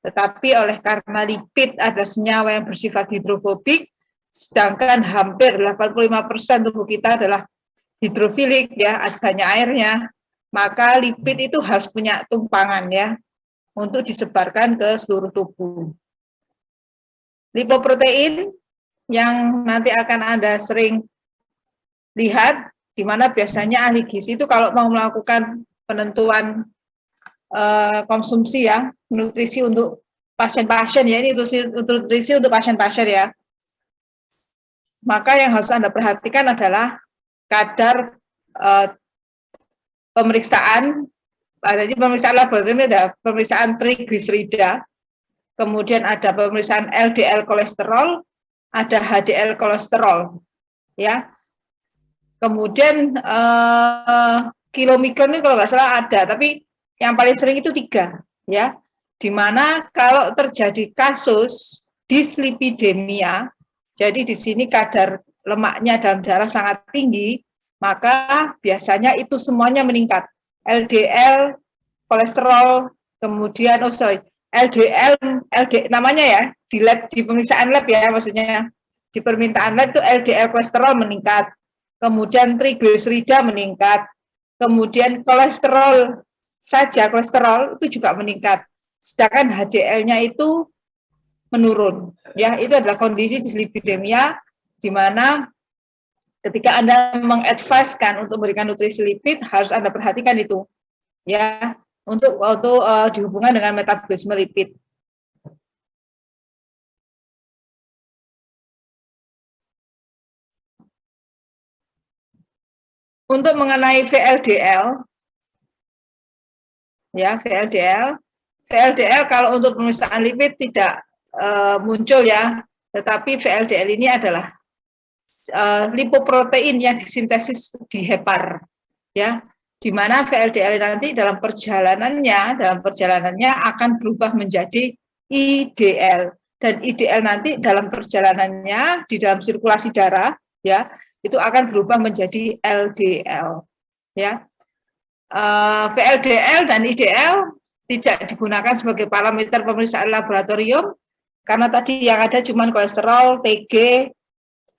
Tetapi oleh karena lipid ada senyawa yang bersifat hidrofobik, sedangkan hampir 85% tubuh kita adalah hidrofilik, ya, banyak airnya, maka lipid itu harus punya tumpangan, ya, untuk disebarkan ke seluruh tubuh. Lipoprotein yang nanti akan Anda sering lihat, di mana biasanya ahli gizi itu kalau mau melakukan penentuan konsumsi, ya, nutrisi untuk pasien-pasien, ya, ini nutrisi untuk pasien-pasien, ya, maka yang harus Anda perhatikan adalah kadar pemeriksaan. Jadi pemeriksaan laboratorium ada pemeriksaan trigliserida, kemudian ada pemeriksaan LDL kolesterol, ada HDL kolesterol, ya. Kemudian kilomikron ini kalau nggak salah ada, tapi yang paling sering itu 3, ya. Dimana kalau terjadi kasus dislipidemia, jadi di sini kadar lemaknya dalam darah sangat tinggi, maka biasanya itu semuanya meningkat. LDL, kolesterol, kemudian LDL namanya, ya, di lab, di pemeriksaan lab, ya, maksudnya di permintaan lab itu LDL kolesterol meningkat, kemudian trigliserida meningkat, kemudian kolesterol saja, kolesterol itu juga meningkat, sedangkan HDL-nya itu menurun, ya. Itu adalah kondisi dislipidemia, di mana ketika Anda mengadviskan untuk memberikan nutrisi lipid, harus Anda perhatikan itu, ya, untuk dihubungkan dengan metabolisme lipid. Untuk mengenai VLDL, ya, VLDL kalau untuk pemeriksaan lipid tidak muncul, ya, tetapi VLDL ini adalah lipoprotein yang disintesis di hepar, ya, di mana VLDL nanti dalam perjalanannya akan berubah menjadi IDL, dan IDL nanti dalam perjalanannya di dalam sirkulasi darah, ya, itu akan berubah menjadi LDL, ya. VLDL dan IDL tidak digunakan sebagai parameter pemeriksaan laboratorium karena tadi yang ada cuma kolesterol, TG,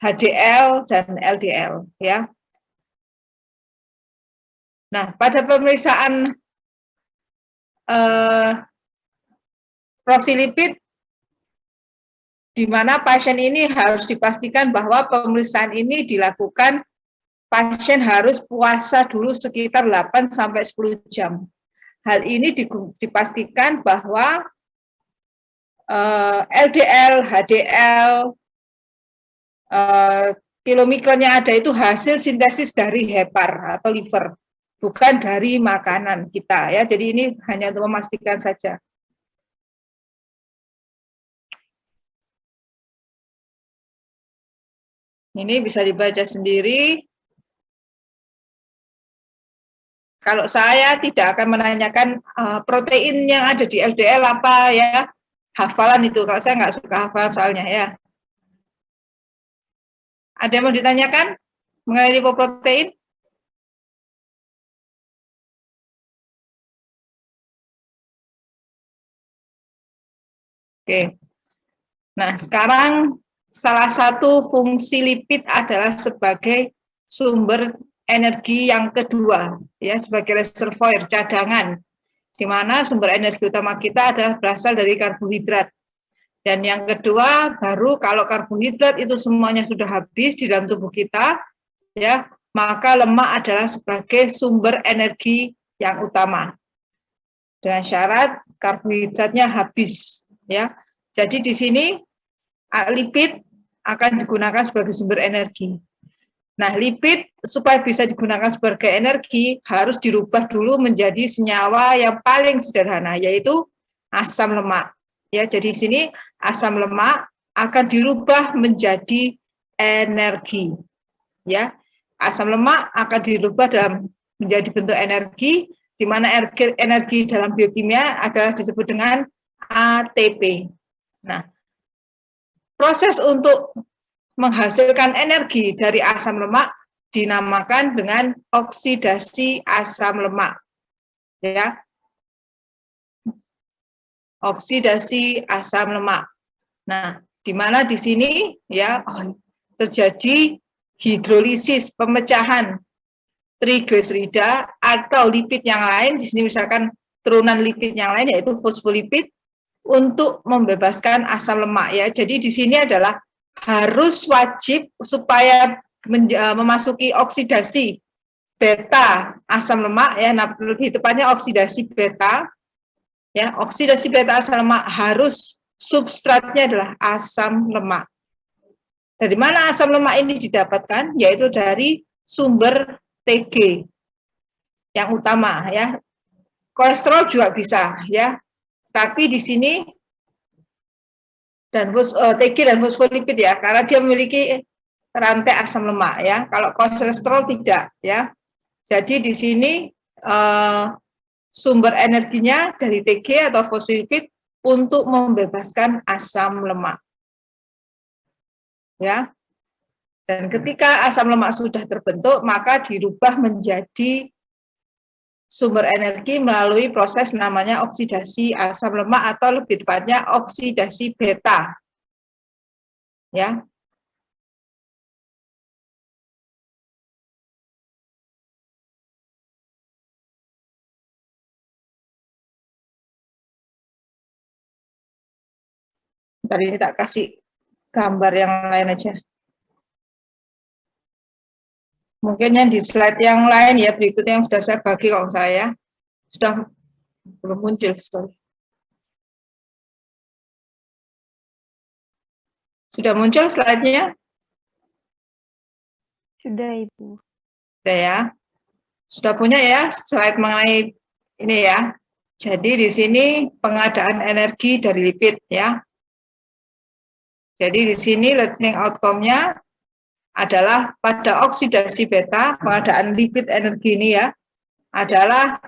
HDL, dan LDL, ya. Nah, pada pemeriksaan profil lipid, di mana pasien ini harus dipastikan bahwa pemeriksaan ini dilakukan, pasien harus puasa dulu sekitar 8-10 jam. Hal ini dipastikan bahwa LDL, HDL, kilomikronnya ada itu hasil sintesis dari hepar atau liver, bukan dari makanan kita, ya. Jadi ini hanya untuk memastikan saja. Ini bisa dibaca sendiri. Kalau saya tidak akan menanyakan protein yang ada di LDL apa, ya, hafalan itu. Kalau saya nggak suka hafal soalnya, ya. Ada yang mau ditanyakan mengenai lipoprotein? Oke. Nah, sekarang salah satu fungsi lipid adalah sebagai sumber energi yang kedua, ya, sebagai reservoir, cadangan, di mana sumber energi utama kita adalah berasal dari karbohidrat. Dan yang kedua, baru kalau karbohidrat itu semuanya sudah habis di dalam tubuh kita, ya, maka lemak adalah sebagai sumber energi yang utama. Dengan syarat karbohidratnya habis, ya. Jadi di sini lipid akan digunakan sebagai sumber energi. Nah, lipid supaya bisa digunakan sebagai energi harus dirubah dulu menjadi senyawa yang paling sederhana, yaitu asam lemak. Ya, jadi di sini asam lemak akan dirubah menjadi energi. Ya, asam lemak akan dirubah menjadi bentuk energi, di mana energi dalam biokimia adalah disebut dengan ATP. Nah, proses untuk menghasilkan energi dari asam lemak dinamakan dengan oksidasi asam lemak. Ya. oksidasi asam lemak. Nah, di mana di sini ya terjadi hidrolisis, pemecahan trigliserida atau lipid yang lain, di sini misalkan turunan lipid yang lain yaitu fosfolipid untuk membebaskan asam lemak ya. Jadi di sini adalah harus wajib supaya memasuki oksidasi beta asam lemak ya, nah, lebih tepatnya oksidasi beta ya. Oksidasi beta asam lemak harus substratnya adalah asam lemak. Dari mana asam lemak ini didapatkan? Yaitu dari sumber TG yang utama ya. Kolesterol juga bisa ya, tapi di sini dan TG dan fosfolipid ya, karena dia memiliki rantai asam lemak ya. Kalau kolesterol tidak ya. Jadi di sini sumber energinya dari TG atau fosfolipid untuk membebaskan asam lemak. Ya. Dan ketika asam lemak sudah terbentuk, maka dirubah menjadi sumber energi melalui proses namanya oksidasi asam lemak atau lebih tepatnya oksidasi beta. Ya. Tadi ini tak kasih gambar yang lain aja. Mungkin yang di slide yang lain ya, berikutnya yang sudah saya bagi kalau saya sudah belum muncul. Sudah muncul slide-nya? Sudah, Ibu. Sudah ya. Sudah punya ya slide mengenai ini ya. Jadi di sini pengadaan energi dari lipid ya. Jadi di sini learning outcome-nya adalah pada oksidasi beta, pengadaan lipid energi ini ya, adalah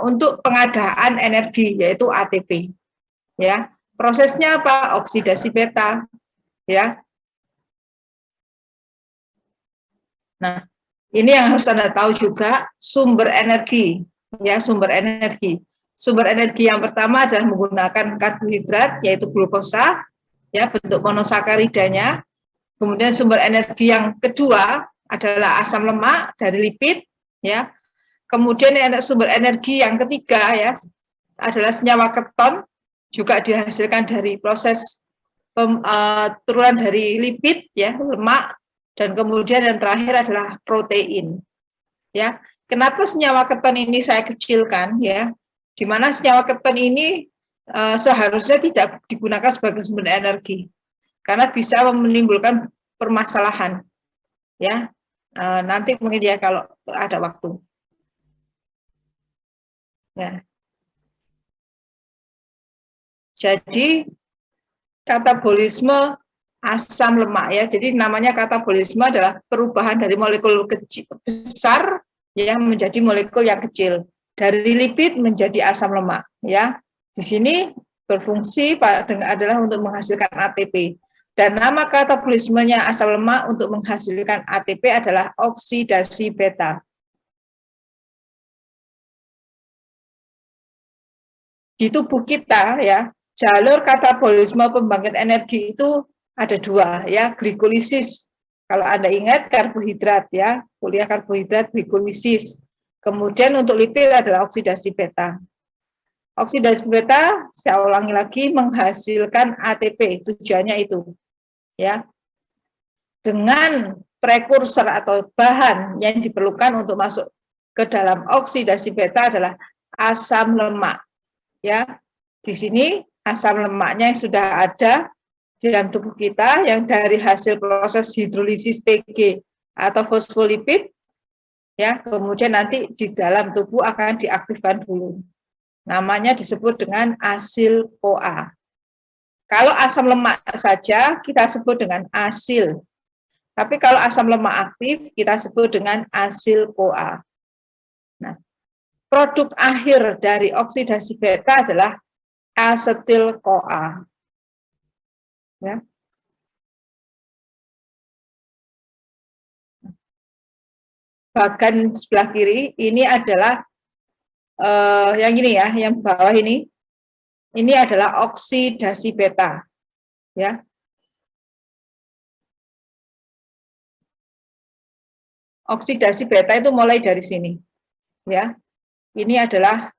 untuk pengadaan energi yaitu ATP. Ya, prosesnya apa? Oksidasi beta. Ya. Nah, ini yang harus Anda tahu juga sumber energi. Ya, sumber energi. Sumber energi yang pertama adalah menggunakan karbohidrat yaitu glukosa, ya bentuk monosakaridanya. Kemudian sumber energi yang kedua adalah asam lemak dari lipid, ya. Kemudian sumber energi yang ketiga ya adalah senyawa keton, juga dihasilkan dari proses turunan dari lipid ya, lemak, dan kemudian yang terakhir adalah protein. Ya, kenapa senyawa keton ini saya kecilkan ya? Di mana senyawa keton ini seharusnya tidak digunakan sebagai sumber energi karena bisa menimbulkan permasalahan ya. Nanti mungkin ya kalau ada waktu ya. Jadi katabolisme asam lemak ya, jadi namanya katabolisme adalah perubahan dari molekul kecil besar yang menjadi molekul yang kecil, dari lipid menjadi asam lemak ya. Di sini berfungsi adalah untuk menghasilkan ATP. Dan nama katabolismenya asam lemak untuk menghasilkan ATP adalah oksidasi beta. Di tubuh kita ya, jalur katabolisme pembangkit energi itu ada dua ya, glikolisis. Kalau Anda ingat karbohidrat ya, kuliah karbohidrat glikolisis. Kemudian untuk lipid adalah oksidasi beta. Oksidasi beta, saya ulangi lagi, menghasilkan ATP, tujuannya itu. Ya, dengan prekursor atau bahan yang diperlukan untuk masuk ke dalam oksidasi beta adalah asam lemak. Ya, di sini asam lemaknya yang sudah ada di dalam tubuh kita yang dari hasil proses hidrolisis TG atau fosfolipid, ya, kemudian nanti di dalam tubuh akan diaktifkan dulu. Namanya disebut dengan asil CoA. Kalau asam lemak saja kita sebut dengan asil. Tapi kalau asam lemak aktif kita sebut dengan asil CoA. Nah, produk akhir dari oksidasi beta adalah asetil CoA. Ya. Bagian sebelah kiri ini adalah yang ini ya, yang bawah ini Ini adalah oksidasi beta, ya. Oksidasi beta itu mulai dari sini, ya. Ini adalah,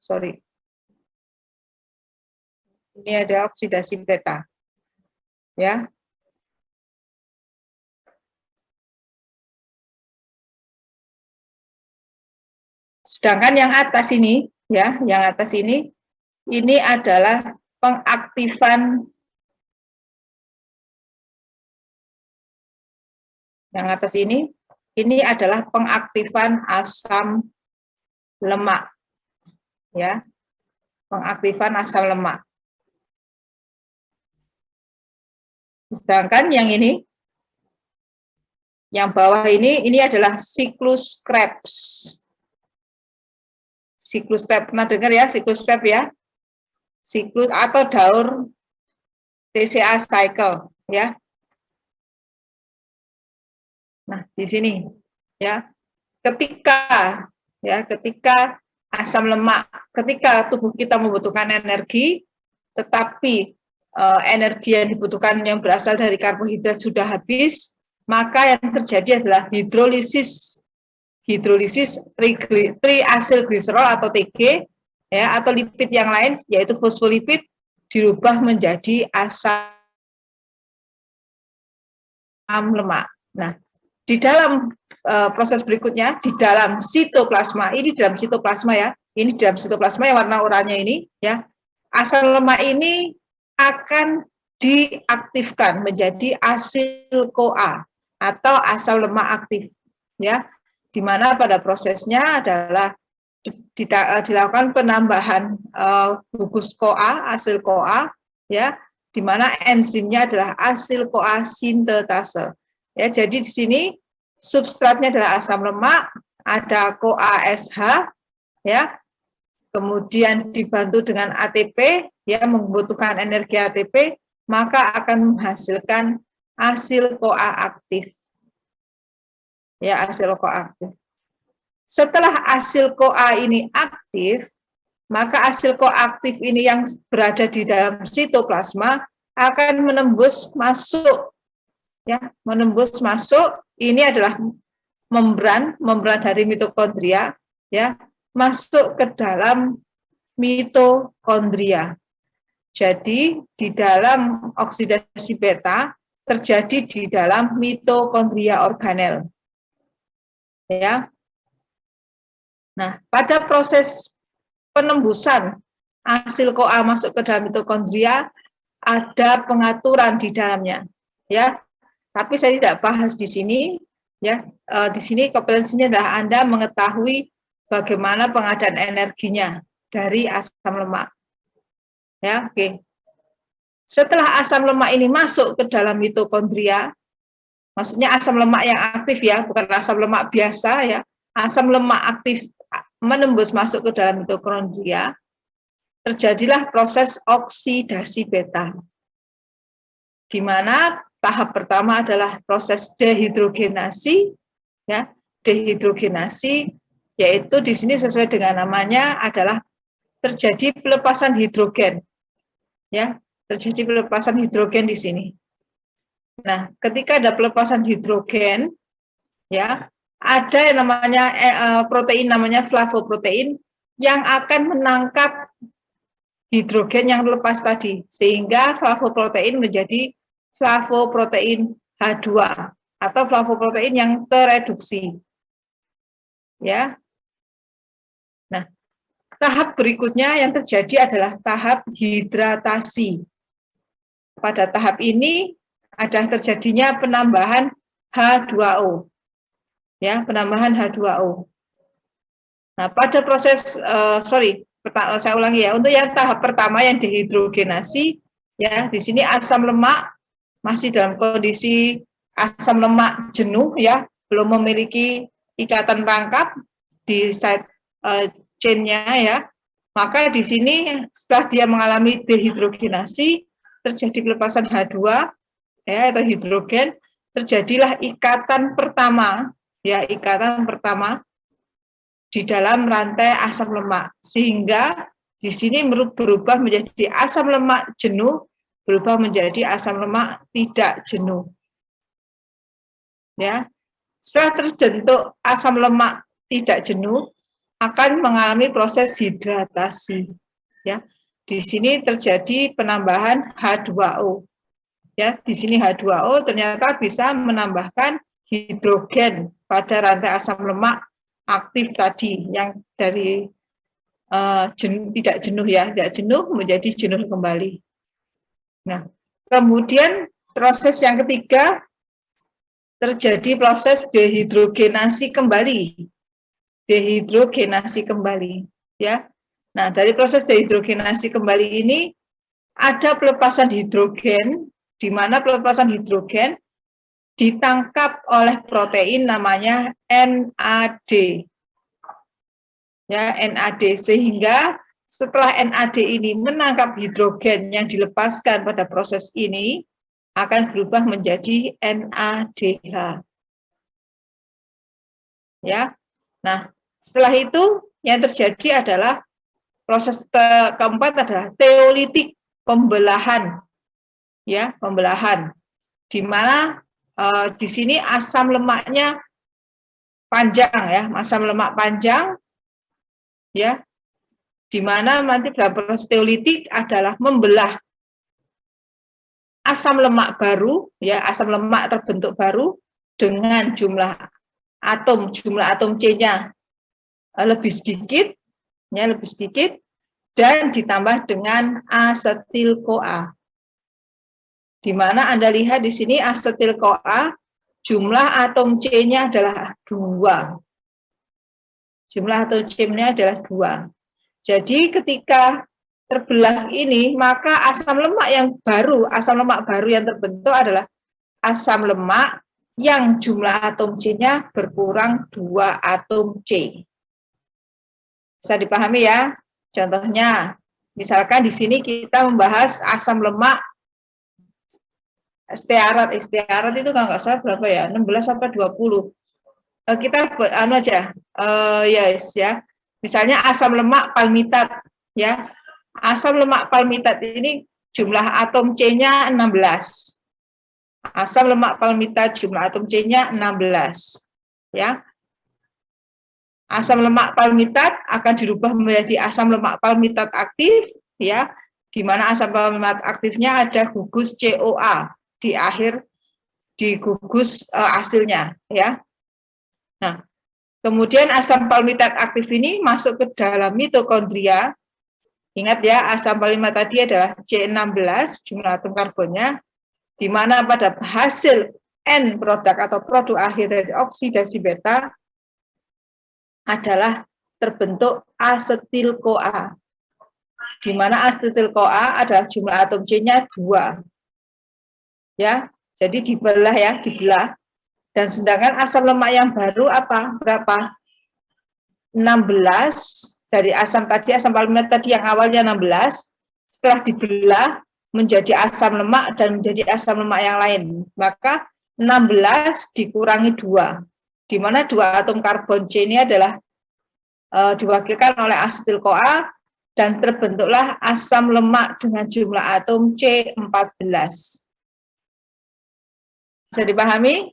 ini ada oksidasi beta, ya. Sedangkan yang atas ini, ya, yang atas ini adalah pengaktifan. Yang atas ini adalah pengaktifan asam lemak, ya, pengaktifan asam lemak. Sedangkan yang ini, yang bawah ini adalah siklus Krebs. Siklus Krebs, pernah dengar ya siklus Krebs ya? Siklus atau daur TCA cycle, ya. Nah, di sini, ya, ketika asam lemak, ketika tubuh kita membutuhkan energi, tetapi energi yang dibutuhkan yang berasal dari karbohidrat sudah habis, maka yang terjadi adalah hidrolisis triacylglycerol atau TG, ya, atau lipid yang lain yaitu fosfolipid dirubah menjadi asam lemak. Nah, di dalam proses berikutnya, di dalam sitoplasma, ini dalam sitoplasma ya, ini dalam sitoplasma yang warna oranye ini, ya, asam lemak ini akan diaktifkan menjadi asil CoA atau asam lemak aktif, ya, di mana pada prosesnya adalah dilakukan penambahan gugus CoA, asil CoA, ya, di mana enzimnya adalah asil CoA sintetase. Ya, jadi di sini substratnya adalah asam lemak, ada CoA-SH, ya, kemudian dibantu dengan ATP, ya, membutuhkan energi ATP, maka akan menghasilkan asil CoA aktif. Ya, asil CoA aktif. Setelah asil CoA ini aktif, maka asil CoA aktif ini yang berada di dalam sitoplasma akan menembus masuk, ya, menembus masuk. Ini adalah membran dari mitokondria, ya, masuk ke dalam mitokondria. Jadi di dalam oksidasi beta terjadi di dalam mitokondria organel, ya. Nah, pada proses penembusan asil CoA masuk ke dalam mitokondria ada pengaturan di dalamnya, ya. Tapi saya tidak bahas di sini, ya. Di sini kompetensinya adalah Anda mengetahui bagaimana pengadaan energinya dari asam lemak. Ya, oke. Setelah asam lemak ini masuk ke dalam mitokondria, maksudnya asam lemak yang aktif ya, bukan asam lemak biasa ya. Asam lemak aktif menembus masuk ke dalam mitokondria, terjadilah proses oksidasi beta. Di mana tahap pertama adalah proses dehidrogenasi, ya. Dehidrogenasi yaitu di sini sesuai dengan namanya adalah terjadi pelepasan hidrogen, ya, terjadi pelepasan hidrogen di sini. Nah, ketika ada pelepasan hidrogen, ya, ada yang namanya protein namanya flavoprotein yang akan menangkap hidrogen yang lepas tadi, sehingga flavoprotein menjadi flavoprotein H2 atau flavoprotein yang tereduksi. Ya. Nah, tahap berikutnya yang terjadi adalah tahap hidratasi. Pada tahap ini ada terjadinya penambahan H2O. Ya, penambahan H2O. Nah, pada proses saya ulangi ya, untuk yang tahap pertama yang dehidrogenasi, ya, di sini asam lemak masih dalam kondisi asam lemak jenuh, ya, belum memiliki ikatan rangkap di side chain-nya, ya. Maka di sini setelah dia mengalami dehidrogenasi, terjadi pelepasan H2, ya, atau hidrogen, terjadilah ikatan pertama, ya, ikatan pertama di dalam rantai asam lemak, sehingga Di sini berubah menjadi asam lemak jenuh, berubah menjadi asam lemak tidak jenuh. Ya, setelah terbentuk asam lemak tidak jenuh, akan mengalami proses hidratasi. Ya, di sini terjadi penambahan H2O. Ya, di sini H2O ternyata bisa menambahkan hidrogen pada rantai asam lemak aktif tadi yang dari tidak jenuh ya, tidak jenuh menjadi jenuh kembali. Nah, kemudian proses yang ketiga terjadi proses dehidrogenasi kembali. Dehidrogenasi kembali, ya. Nah, dari proses dehidrogenasi kembali ini ada pelepasan hidrogen, di mana pelepasan hidrogen ditangkap oleh protein namanya NAD. Ya, NAD, sehingga setelah NAD ini menangkap hidrogen yang dilepaskan pada proses ini akan berubah menjadi NADH. Ya. Nah, setelah itu yang terjadi adalah proses keempat adalah teolitik, pembelahan. Ya, pembelahan. Di mana di sini asam lemaknya panjang ya, asam lemak panjang ya. Di mana nanti dalam proses teolitik adalah membelah asam lemak baru ya, asam lemak terbentuk baru dengan jumlah atom C-nya lebih sedikit, ya lebih sedikit, dan ditambah dengan asetil-CoA. Di mana Anda lihat di sini asetil-CoA jumlah atom C-nya adalah 2. Jumlah atom C-nya adalah 2. Jadi ketika terbelah ini, maka asam lemak yang baru yang terbentuk adalah asam lemak yang jumlah atom C-nya berkurang 2 atom C. Bisa dipahami ya? Contohnya, misalkan di sini kita membahas asam lemak stearat. Stearat itu kalau nggak salah berapa ya? 16 sampai 20. Kita anu aja. Yes ya. Misalnya asam lemak palmitat ya. Asam lemak palmitat ini jumlah atom C-nya 16. Asam lemak palmitat jumlah atom C-nya 16. Ya. Asam lemak palmitat akan dirubah menjadi asam lemak palmitat aktif ya, di mana asam palmitat aktifnya ada gugus CoA di akhir di gugus hasilnya ya. Nah, kemudian asam palmitat aktif ini masuk ke dalam mitokondria. Ingat ya, asam palmitat tadi adalah C16 jumlah atom karbonnya, di mana pada hasil N produk atau produk akhir dari oksidasi beta adalah terbentuk asetil-CoA, di mana asetil-CoA adalah jumlah atom C-nya 2. Ya, jadi dibelah ya, dibelah. Dan sedangkan asam lemak yang baru apa? Berapa? 16 dari asam tadi, asam palmitat tadi yang awalnya 16, setelah dibelah menjadi asam lemak dan menjadi asam lemak yang lain, maka 16 dikurangi 2, di mana 2 atom karbon C ini adalah diwakilkan oleh asetil-CoA dan terbentuklah asam lemak dengan jumlah atom C14. Bisa dipahami?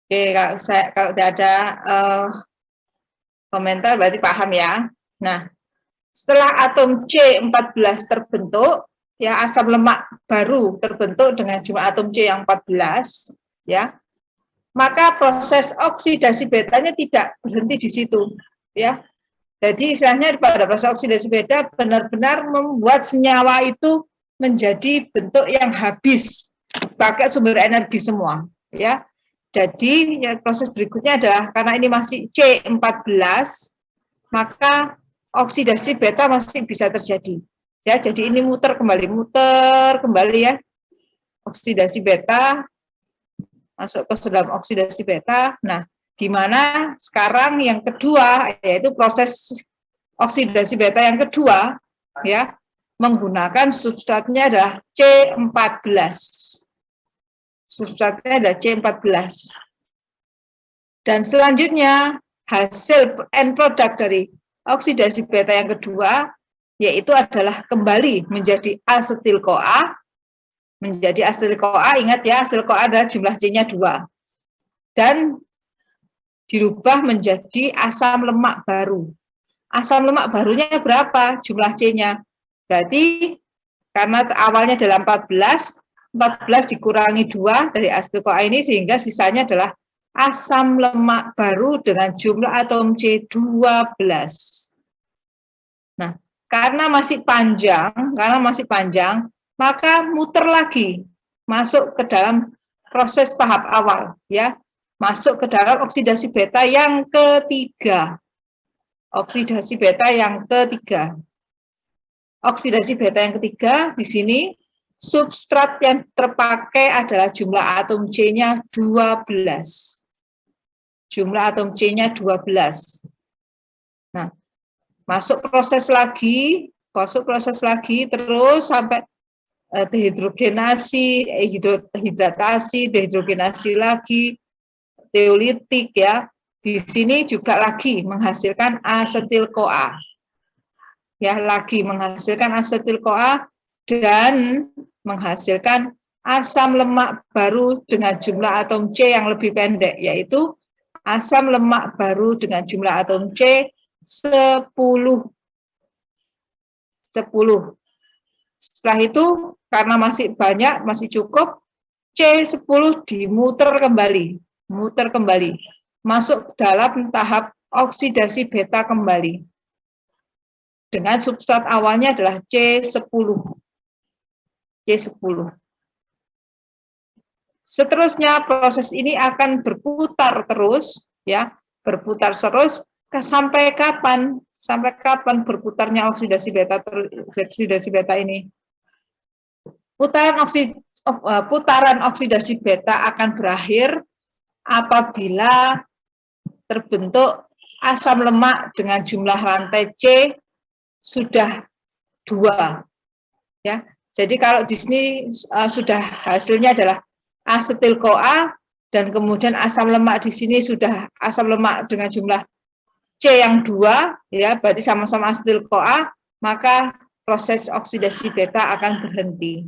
Oke, kalau tidak ada komentar berarti paham ya. Nah, setelah atom C14 terbentuk, ya asam lemak baru terbentuk dengan jumlah atom C yang 14, ya. Maka proses oksidasi betanya tidak berhenti di situ, ya. Jadi istilahnya pada proses oksidasi beta benar-benar membuat senyawa itu menjadi bentuk yang habis, pakai sumber energi semua, ya. Jadi ya, proses berikutnya adalah karena ini masih C14, maka oksidasi beta masih bisa terjadi. Ya, jadi ini muter kembali ya. Oksidasi beta masuk ke dalam oksidasi beta. Nah, di mana sekarang yang kedua yaitu proses oksidasi beta yang kedua ya, menggunakan substratnya adalah C14. Substratnya adalah C14. Dan selanjutnya hasil end product dari oksidasi beta yang kedua yaitu adalah kembali menjadi asetil-CoA. Menjadi asetil-CoA, ingat ya, asetil-CoA adalah jumlah C-nya 2. Dan dirubah menjadi asam lemak baru. Asam lemak barunya berapa jumlah C-nya? Berarti karena awalnya adalah 14 dikurangi 2 dari asetil-CoA ini sehingga sisanya adalah asam lemak baru dengan jumlah atom C 12. Nah, karena masih panjang, maka muter lagi masuk ke dalam proses tahap awal, ya, masuk ke dalam oksidasi beta yang ketiga. Oksidasi beta yang ketiga. Oksidasi beta yang ketiga di sini substrat yang terpakai adalah jumlah atom C-nya 12. Jumlah atom C-nya 12. Nah, masuk proses lagi terus sampai dehidrogenasi, hidratasi, dehidrogenasi lagi, teolitik ya. Di sini juga lagi menghasilkan asetil-CoA. Ya, lagi menghasilkan asetil-CoA dan menghasilkan asam lemak baru dengan jumlah atom C yang lebih pendek, yaitu asam lemak baru dengan jumlah atom C 10. Setelah itu, karena masih banyak, masih cukup, C10 dimuter kembali, masuk dalam tahap oksidasi beta kembali. Dengan substrat awalnya adalah C10. Seterusnya proses ini akan berputar terus, ya, sampai kapan? Sampai kapan berputarnya oksidasi beta ini? Putaran oksidasi beta akan berakhir apabila terbentuk asam lemak dengan jumlah rantai C sudah 2. Ya. Jadi kalau di sini sudah hasilnya adalah asetil-CoA dan kemudian asam lemak di sini sudah asam lemak dengan jumlah C yang 2, ya, berarti sama-sama asetil-CoA, maka proses oksidasi beta akan berhenti.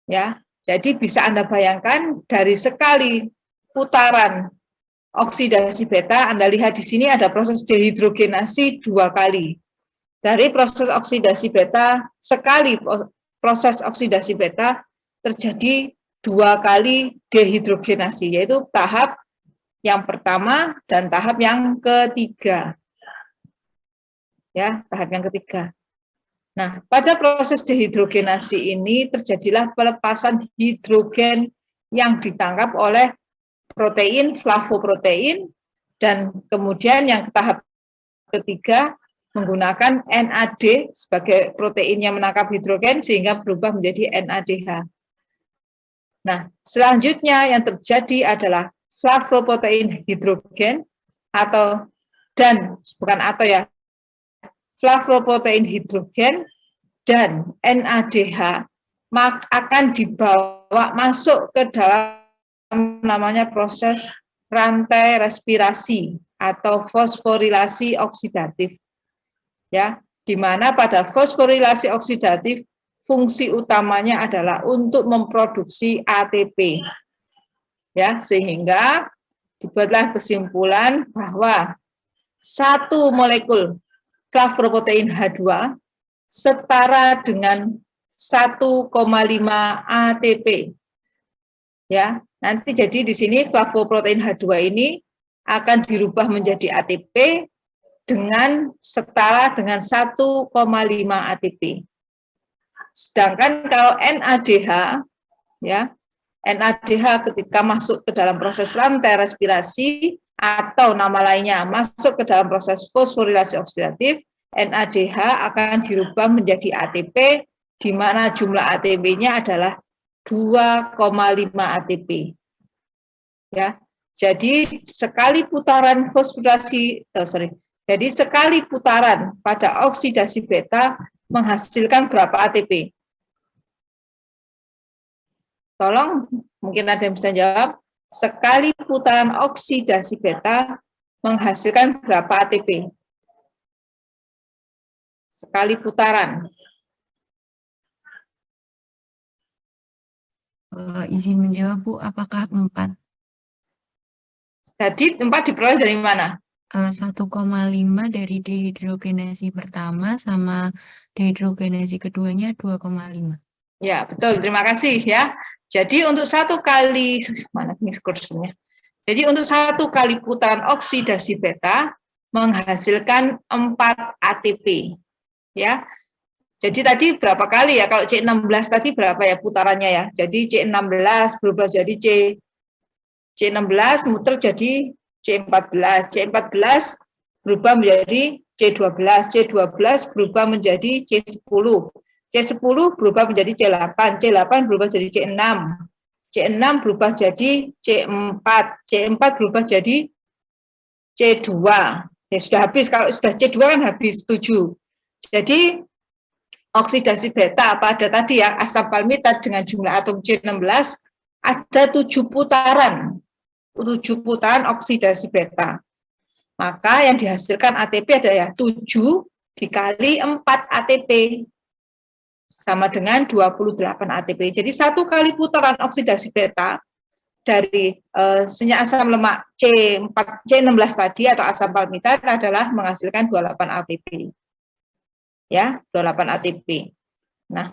Ya, jadi bisa Anda bayangkan dari sekali putaran oksidasi beta, Anda lihat di sini ada proses dehidrogenasi 2 kali. Dari proses oksidasi beta, sekali proses oksidasi beta terjadi 2 kali dehidrogenasi, yaitu tahap yang pertama dan tahap yang ketiga. Ya, tahap yang ketiga. Nah, pada proses dehidrogenasi ini terjadilah pelepasan hidrogen yang ditangkap oleh protein, flavoprotein, dan kemudian yang tahap ketiga menggunakan NAD sebagai protein yang menangkap hidrogen sehingga berubah menjadi NADH. Nah, selanjutnya yang terjadi adalah flavoprotein hidrogen flavoprotein hidrogen dan NADH akan dibawa masuk ke dalam namanya proses rantai respirasi atau fosforilasi oksidatif. Ya, di mana pada fosforilasi oksidatif fungsi utamanya adalah untuk memproduksi ATP. Ya, sehingga dibuatlah kesimpulan bahwa satu molekul flavoprotein H2 setara dengan 1,5 ATP. Ya, nanti jadi di sini flavoprotein H2 ini akan dirubah menjadi ATP dengan setara dengan 1,5 ATP. Sedangkan kalau NADH, ya, NADH ketika masuk ke dalam proses rantai respirasi atau nama lainnya masuk ke dalam proses fosforilasi oksidatif, NADH akan dirubah menjadi ATP, di mana jumlah ATP-nya adalah 2,5 ATP. Ya, jadi sekali putaran sekali putaran pada oksidasi beta menghasilkan berapa ATP? Tolong, mungkin ada yang bisa jawab. sekali putaran oksidasi beta menghasilkan berapa ATP? Sekali putaran. Izin menjawab, Bu, apakah 4? Jadi 4 diperoleh dari mana? 1,5 dari dehidrogenasi pertama sama dehidrogenasi keduanya 2,5. Ya, betul. Terima kasih ya. Jadi untuk satu kali, mana ini kursinya? Jadi untuk satu kali putaran oksidasi beta menghasilkan 4 ATP. Ya. Jadi tadi berapa kali ya? Kalau C16 tadi berapa ya putarannya ya? Jadi C16 berubah jadi C16 muter jadi C14. C14 berubah menjadi C12. C12 berubah menjadi C10. C10 berubah menjadi C8. C8 berubah jadi C6. C6 berubah jadi C4. C4 berubah jadi C2. Ya sudah habis. Kalau sudah C2 kan habis 7. Jadi oksidasi beta pada tadi ya asam palmitat dengan jumlah atom C16 ada 7 putaran. 7 putaran oksidasi beta. Maka yang dihasilkan ATP ada ya 7 dikali 4 ATP sama dengan 28 ATP. Jadi satu kali putaran oksidasi beta dari senyawa asam lemak C16 tadi atau asam palmitat adalah menghasilkan 28 ATP. Ya, 28 ATP. Nah,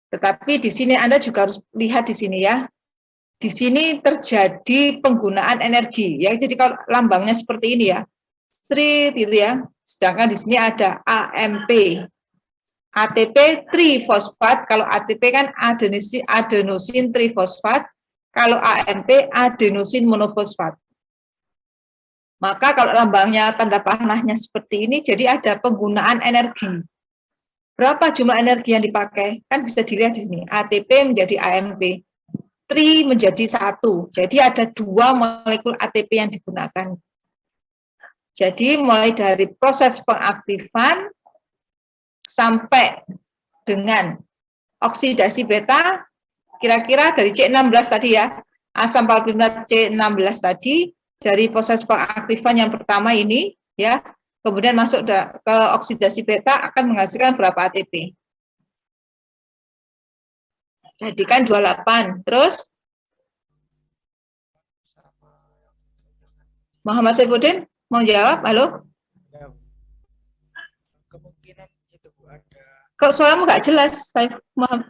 tetapi di sini Anda juga harus lihat di sini ya. Di sini terjadi penggunaan energi ya. Jadi kalau lambangnya seperti ini ya. Street gitu ya. Sedangkan di sini ada AMP. ATP trifosfat, kalau ATP kan adenosin trifosfat, kalau AMP adenosin monofosfat. Maka kalau lambangnya tanda panahnya seperti ini, jadi ada penggunaan energi. Berapa jumlah energi yang dipakai? Kan bisa dilihat di sini. ATP menjadi AMP. Tri menjadi 1. Jadi ada 2 molekul ATP yang digunakan. Jadi mulai dari proses pengaktifan sampai dengan oksidasi beta, kira-kira dari C16 tadi ya, asam palmitat C16 tadi, dari proses pengaktifan yang pertama ini, ya, kemudian masuk ke oksidasi beta akan menghasilkan berapa ATP? Jadi kan 28. Terus Muhammad Saifuddin mau jawab? Halo? Kemungkinan itu Bu ada. Kok suaramu nggak jelas, Muhammad?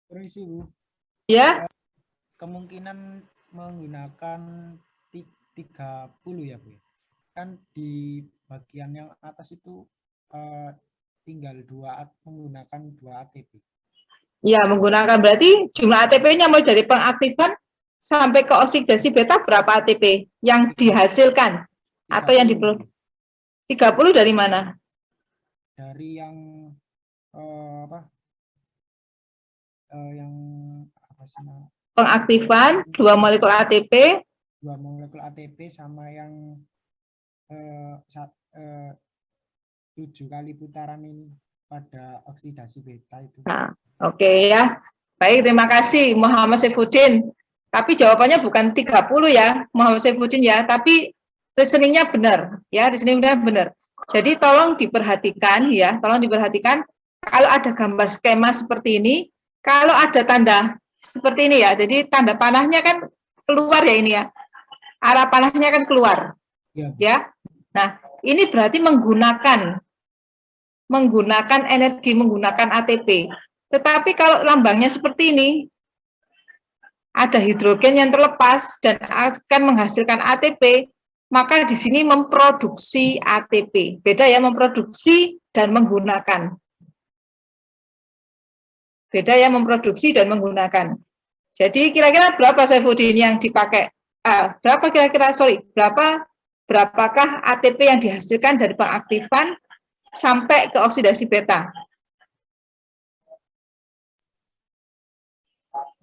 Permisi Bu. Ya. Kemungkinan menggunakan 30 ya Bu. Kan di bagian yang atas itu tinggal menggunakan 2 ATP. Ya, menggunakan berarti jumlah ATP-nya mulai dari pengaktifan sampai ke oksidasi beta berapa ATP yang dihasilkan 30. Atau yang diperlukan? 30 dari mana? Dari yang apa sih namanya? Pengaktifan 2 molekul ATP. 2 molekul ATP sama yang 7 kali putaran ini pada oksidasi beta itu. Nah, oke ya. Baik, terima kasih Muhammad Saifuddin. Tapi jawabannya bukan 30 ya, Muhammad Saifuddin ya, tapi reasoningnya benar ya, reasoningnya benar. Jadi tolong diperhatikan ya, tolong diperhatikan kalau ada gambar skema seperti ini, kalau ada tanda seperti ini ya, jadi tanda panahnya kan keluar ya ini ya, arah panahnya kan keluar ya. Nah, ini berarti menggunakan energi, menggunakan ATP. Tetapi kalau lambangnya seperti ini, ada hidrogen yang terlepas dan akan menghasilkan ATP, maka di sini memproduksi ATP. Beda ya, memproduksi dan menggunakan. Beda ya, memproduksi dan menggunakan. Jadi kira-kira berapa Saifuddin yang dipakai? Berapakah ATP yang dihasilkan dari pengaktifan sampai ke oksidasi beta?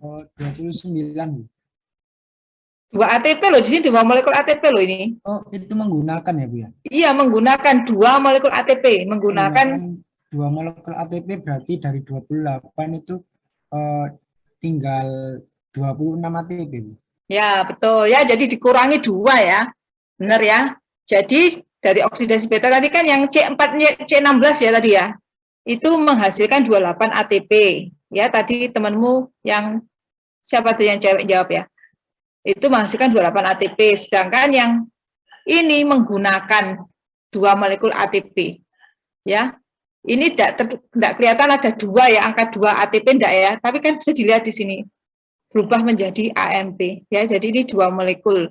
29. 2 ATP loh, di sini 2 molekul ATP loh ini. Oh, itu menggunakan ya Bu ya? Iya, menggunakan 2 molekul ATP. Menggunakan 2 molekul ATP berarti dari 28 itu tinggal 26 ATP, Bu. Ya, betul. Ya, jadi dikurangi 2 ya. Benar ya. Jadi dari oksidasi beta tadi kan yang C4, C16 ya tadi ya. Itu menghasilkan 28 ATP. Ya, tadi temanmu yang siapa tuh yang cewek jawab ya. Itu menghasilkan 28 ATP. Sedangkan yang ini menggunakan 2 molekul ATP. Ya. Ini tidak kelihatan ada 2 ya, angka 2 ATP enggak ya. Tapi kan bisa dilihat di sini. Berubah menjadi AMP ya. Jadi ini 2 molekul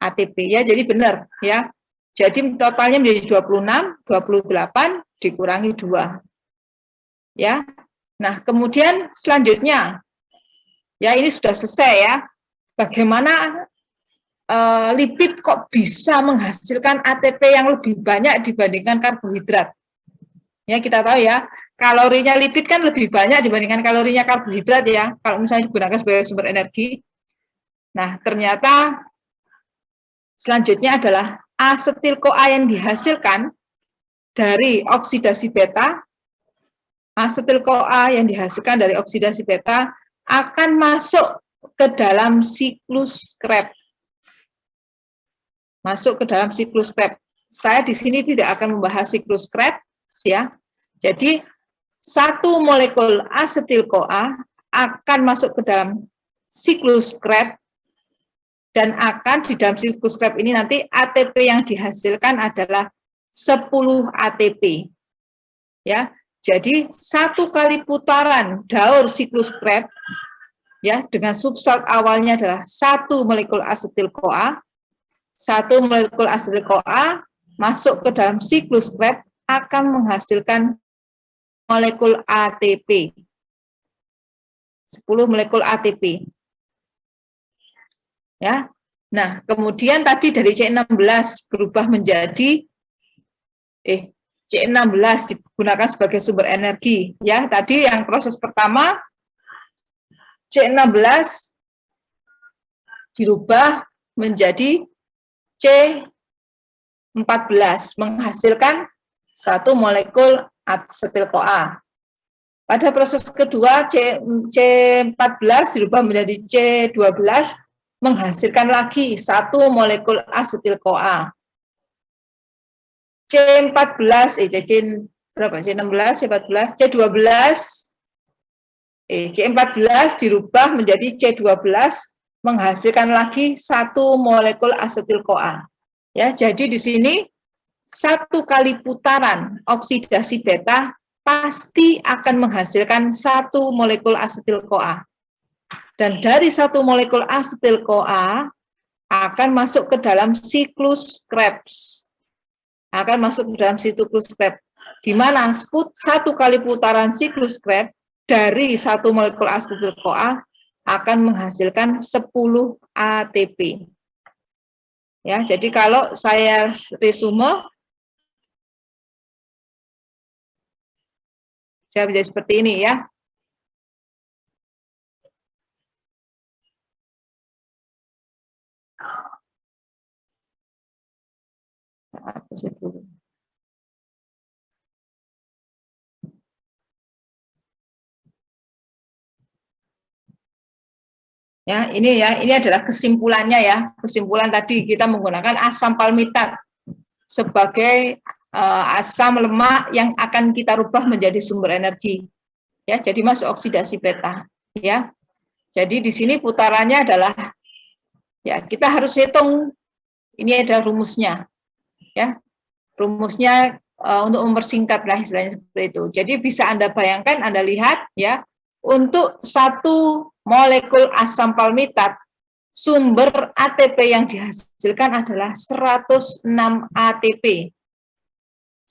ATP ya. Jadi benar ya. Jadi totalnya menjadi 26, 28 dikurangi 2. Ya. Nah, kemudian selanjutnya ya ini sudah selesai ya. Bagaimana lipid kok bisa menghasilkan ATP yang lebih banyak dibandingkan karbohidrat? Ya, kita tahu ya, kalorinya lipid kan lebih banyak dibandingkan kalorinya karbohidrat ya, kalau misalnya digunakan sebagai sumber energi. Nah, ternyata selanjutnya adalah asetil-CoA yang dihasilkan dari oksidasi beta. Asetil-CoA yang dihasilkan dari oksidasi beta akan masuk ke dalam siklus Krebs. Masuk ke dalam siklus Krebs. Saya di sini tidak akan membahas siklus Krebs ya. Jadi satu molekul asetil-CoA akan masuk ke dalam siklus Krebs dan akan di dalam siklus Krebs ini nanti ATP yang dihasilkan adalah 10 ATP. Ya. Jadi satu kali putaran daur siklus Krebs ya dengan substrat awalnya adalah satu molekul asetil-CoA. Satu molekul asetil-CoA masuk ke dalam siklus Krebs akan menghasilkan molekul ATP. 10 molekul ATP. Ya. Nah, kemudian tadi dari C16 berubah menjadi C16 digunakan sebagai sumber energi. Ya, tadi yang proses pertama C16 dirubah menjadi C14 menghasilkan satu molekul asetil-CoA. Pada proses kedua C14 dirubah menjadi C12 menghasilkan lagi satu molekul asetil-CoA. C14 berapa? C16, C14, C12 C14 dirubah menjadi C12 menghasilkan lagi satu molekul asetil-CoA. Ya, jadi di sini satu kali putaran oksidasi beta pasti akan menghasilkan satu molekul asetil-CoA. Dan dari satu molekul asetil-CoA akan masuk ke dalam siklus Krebs. Akan masuk ke dalam siklus Krebs. Di mana satu kali putaran siklus Krebs dari satu molekul asetil-CoA akan menghasilkan 10 ATP. Ya, jadi kalau saya resume, saya menjadi seperti ini ya. Ya, ini adalah kesimpulannya ya. Kesimpulan tadi kita menggunakan asam palmitat sebagai asam lemak yang akan kita rubah menjadi sumber energi. Ya, jadi masuk oksidasi beta, ya. Jadi di sini putarannya adalah ya, kita harus hitung, ini ada rumusnya. Ya. Rumusnya untuk mempersingkat lah istilahnya seperti itu. Jadi bisa Anda bayangkan, Anda lihat ya, untuk satu molekul asam palmitat, sumber ATP yang dihasilkan adalah 106 ATP.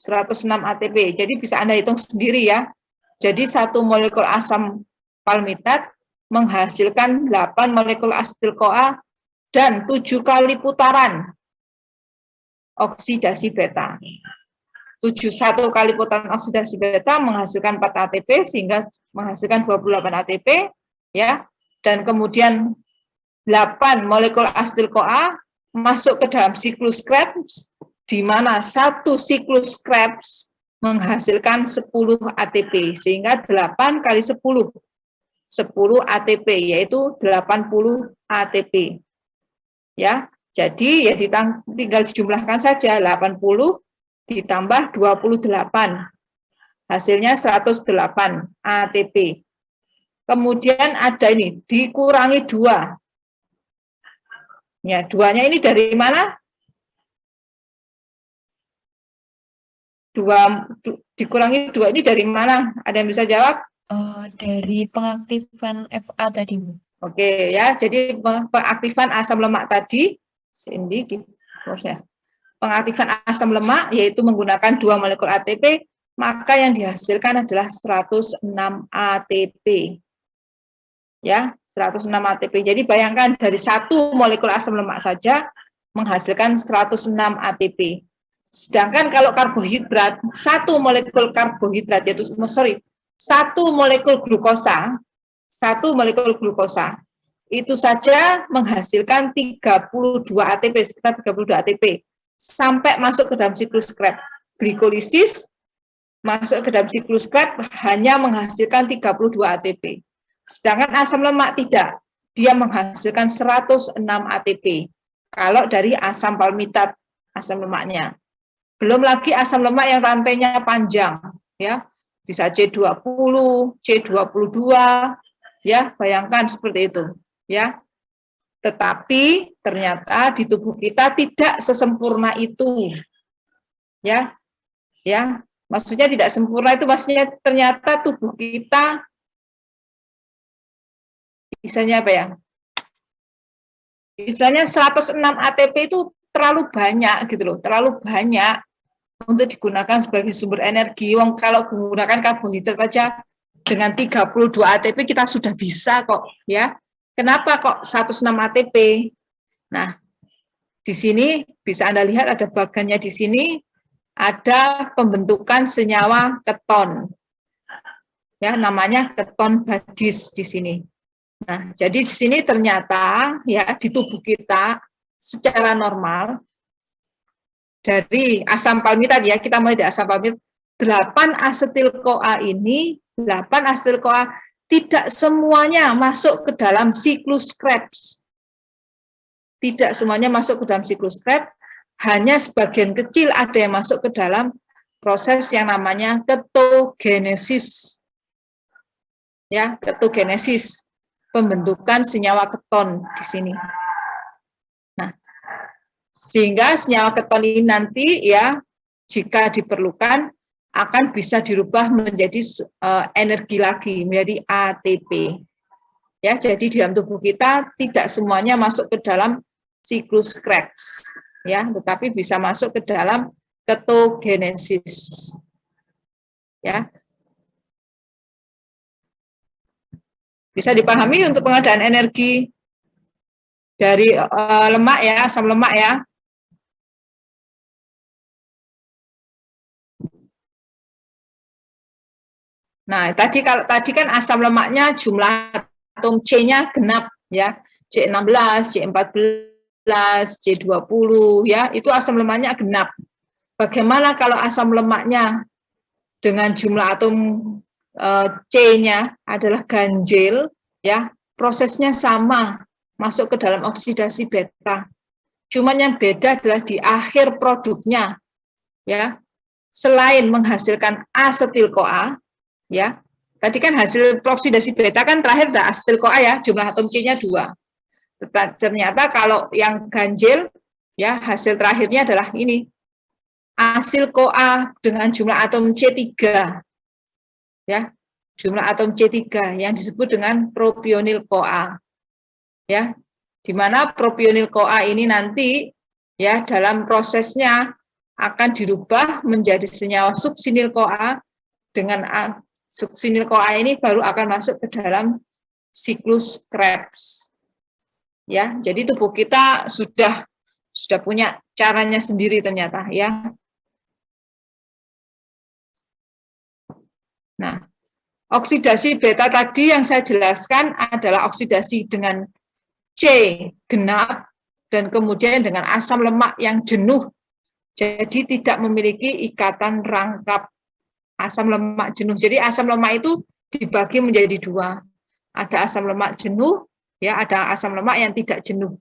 106 ATP. Jadi bisa Anda hitung sendiri ya. Jadi satu molekul asam palmitat menghasilkan 8 molekul asetil-CoA dan 7 kali putaran oksidasi beta. 1 kali putaran oksidasi beta menghasilkan 4 ATP sehingga menghasilkan 28 ATP ya. Dan kemudian 8 molekul asetil-CoA masuk ke dalam siklus Krebs di mana satu siklus Krebs menghasilkan 10 ATP sehingga 8 kali 10. ATP, yaitu 80 ATP. Ya, jadi ya tinggal dijumlahkan saja 80 ditambah 28. Hasilnya 108 ATP. Kemudian ada ini dikurangi 2. Ya, 2-nya ini dari mana? Dikurangi 2 ini dari mana? Ada yang bisa jawab? Dari pengaktifan FA tadi, Bu. Oke, ya. Jadi pengaktifan asam lemak tadi, pengaktifan asam lemak yaitu menggunakan 2 molekul ATP, maka yang dihasilkan adalah 106 ATP. Ya, 106 ATP. Jadi bayangkan dari 1 molekul asam lemak saja menghasilkan 106 ATP. Sedangkan kalau karbohidrat, 1 molekul karbohidrat yaitu 1 molekul glukosa, 1 molekul glukosa itu saja menghasilkan 32 ATP, sekitar 32 ATP sampai masuk ke dalam siklus Krebs. Glikolisis masuk ke dalam siklus Krebs hanya menghasilkan 32 ATP. Sedangkan asam lemak tidak, dia menghasilkan 106 ATP. Kalau dari asam palmitat, asam lemaknya. Belum lagi asam lemak yang rantainya panjang, ya. Bisa C20, C22, ya, bayangkan seperti itu, ya. Tetapi ternyata di tubuh kita tidak sesempurna itu. Ya. Ya, maksudnya tidak sempurna itu maksudnya ternyata tubuh kita misalnya apa ya? Misalnya 106 ATP itu terlalu banyak gitu loh, terlalu banyak untuk digunakan sebagai sumber energi. Wong kalau menggunakan karbohidrat saja dengan 32 ATP kita sudah bisa kok, ya. Kenapa kok 106 ATP? Nah, di sini bisa Anda lihat ada bagannya di sini ada pembentukan senyawa keton. Ya, namanya keton badis di sini. Nah, jadi di sini ternyata ya di tubuh kita secara normal dari asam palmitat ya, kita mulai dari asam palmitat, 8 asetil-CoA ini, 8 asetil-CoA tidak semuanya masuk ke dalam siklus Krebs. Tidak semuanya masuk ke dalam siklus Krebs, hanya sebagian kecil ada yang masuk ke dalam proses yang namanya ketogenesis. Ya, ketogenesis, pembentukan senyawa keton di sini. Nah, sehingga senyawa keton ini nanti ya jika diperlukan akan bisa dirubah menjadi energi lagi, menjadi ATP. Ya, jadi di dalam tubuh kita tidak semuanya masuk ke dalam siklus Krebs, ya, tetapi bisa masuk ke dalam ketogenesis. Ya. Bisa dipahami untuk pengadaan energi dari lemak ya, asam lemak ya. Nah, tadi kan asam lemaknya jumlah atom C-nya genap ya. C16, C14, C20 ya, itu asam lemaknya genap. Bagaimana kalau asam lemaknya dengan jumlah atom C-nya adalah ganjil, ya, prosesnya sama, masuk ke dalam oksidasi beta. Cuman yang beda adalah di akhir produknya, ya, selain menghasilkan asetil-CoA, ya, tadi kan hasil oksidasi beta kan terakhir ada asetil-CoA ya, jumlah atom C-nya 2. Ternyata kalau yang ganjil, ya, hasil terakhirnya adalah ini, asil-CoA dengan jumlah atom C3. Ya, jumlah atom C3 yang disebut dengan propionil-CoA. Ya, di mana propionil-CoA ini nanti ya dalam prosesnya akan dirubah menjadi senyawa suksinil-CoA. Dengan suksinil-CoA ini baru akan masuk ke dalam siklus Krebs. Ya, jadi tubuh kita sudah punya caranya sendiri ternyata ya. Nah, oksidasi beta tadi yang saya jelaskan adalah oksidasi dengan C genap dan kemudian dengan asam lemak yang jenuh. Jadi tidak memiliki ikatan rangkap, asam lemak jenuh. Jadi asam lemak itu dibagi menjadi 2. ada asam lemak jenuh, ya, ada asam lemak yang tidak jenuh.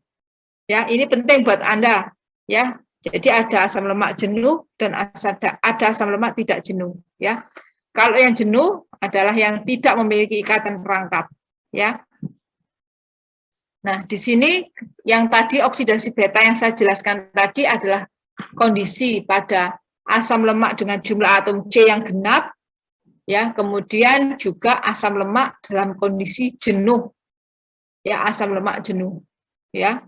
Ya, ini penting buat Anda, ya. Jadi ada asam lemak jenuh dan ada asam lemak tidak jenuh, ya. Kalau yang jenuh adalah yang tidak memiliki ikatan perangkap, ya. Nah, di sini yang tadi oksidasi beta yang saya jelaskan tadi adalah kondisi pada asam lemak dengan jumlah atom C yang genap, ya, kemudian juga asam lemak dalam kondisi jenuh, ya, asam lemak jenuh, ya.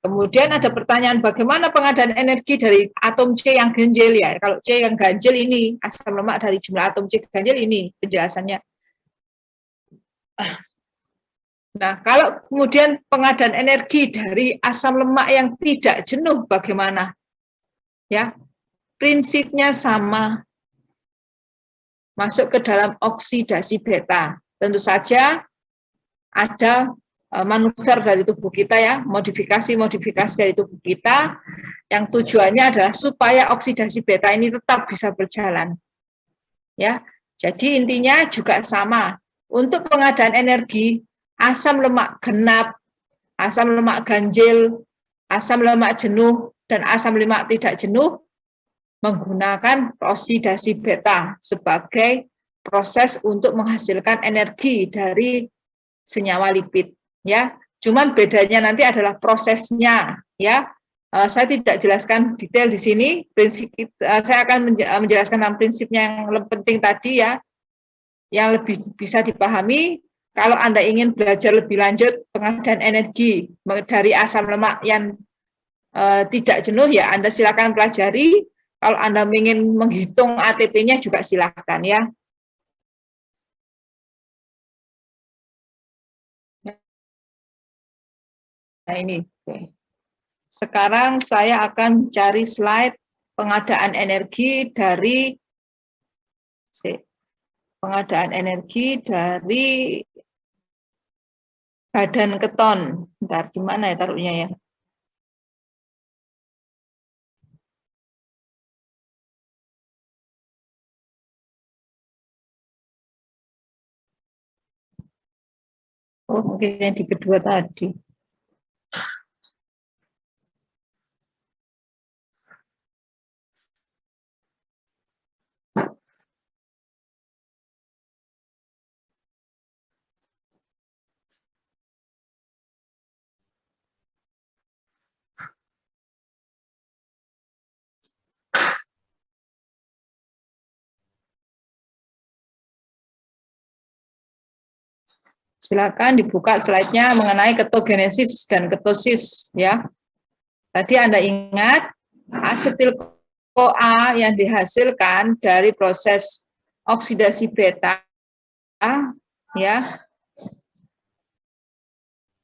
Kemudian ada pertanyaan bagaimana pengadaan energi dari atom C yang ganjil, ya. Kalau C yang ganjil ini asam lemak dari jumlah atom C ganjil ini penjelasannya. Nah, kalau kemudian pengadaan energi dari asam lemak yang tidak jenuh bagaimana? Ya, prinsipnya sama. Masuk ke dalam oksidasi beta. Tentu saja ada manuver dari tubuh kita, ya, modifikasi dari tubuh kita yang tujuannya adalah supaya oksidasi beta ini tetap bisa berjalan. Ya, jadi intinya juga sama. Untuk pengadaan energi, asam lemak genap, asam lemak ganjil, asam lemak jenuh, dan asam lemak tidak jenuh menggunakan oksidasi beta sebagai proses untuk menghasilkan energi dari senyawa lipid, ya. Cuman bedanya nanti adalah prosesnya, ya. Saya tidak jelaskan detail di sini. Saya akan menjelaskan tentang prinsipnya yang lebih penting tadi, ya, yang lebih bisa dipahami. Kalau Anda ingin belajar lebih lanjut pengadaan energi dari asam lemak yang tidak jenuh, ya, Anda silakan pelajari. Kalau Anda ingin menghitung ATP-nya juga silakan, ya. Nah, ini. Sekarang saya akan cari slide pengadaan energi dari badan keton. Bentar, gimana ya taruhnya, ya? Oh, mungkin yang di kedua tadi. Silakan dibuka slide-nya mengenai ketogenesis dan ketosis, ya. Tadi Anda ingat asetil-CoA yang dihasilkan dari proses oksidasi beta, ya,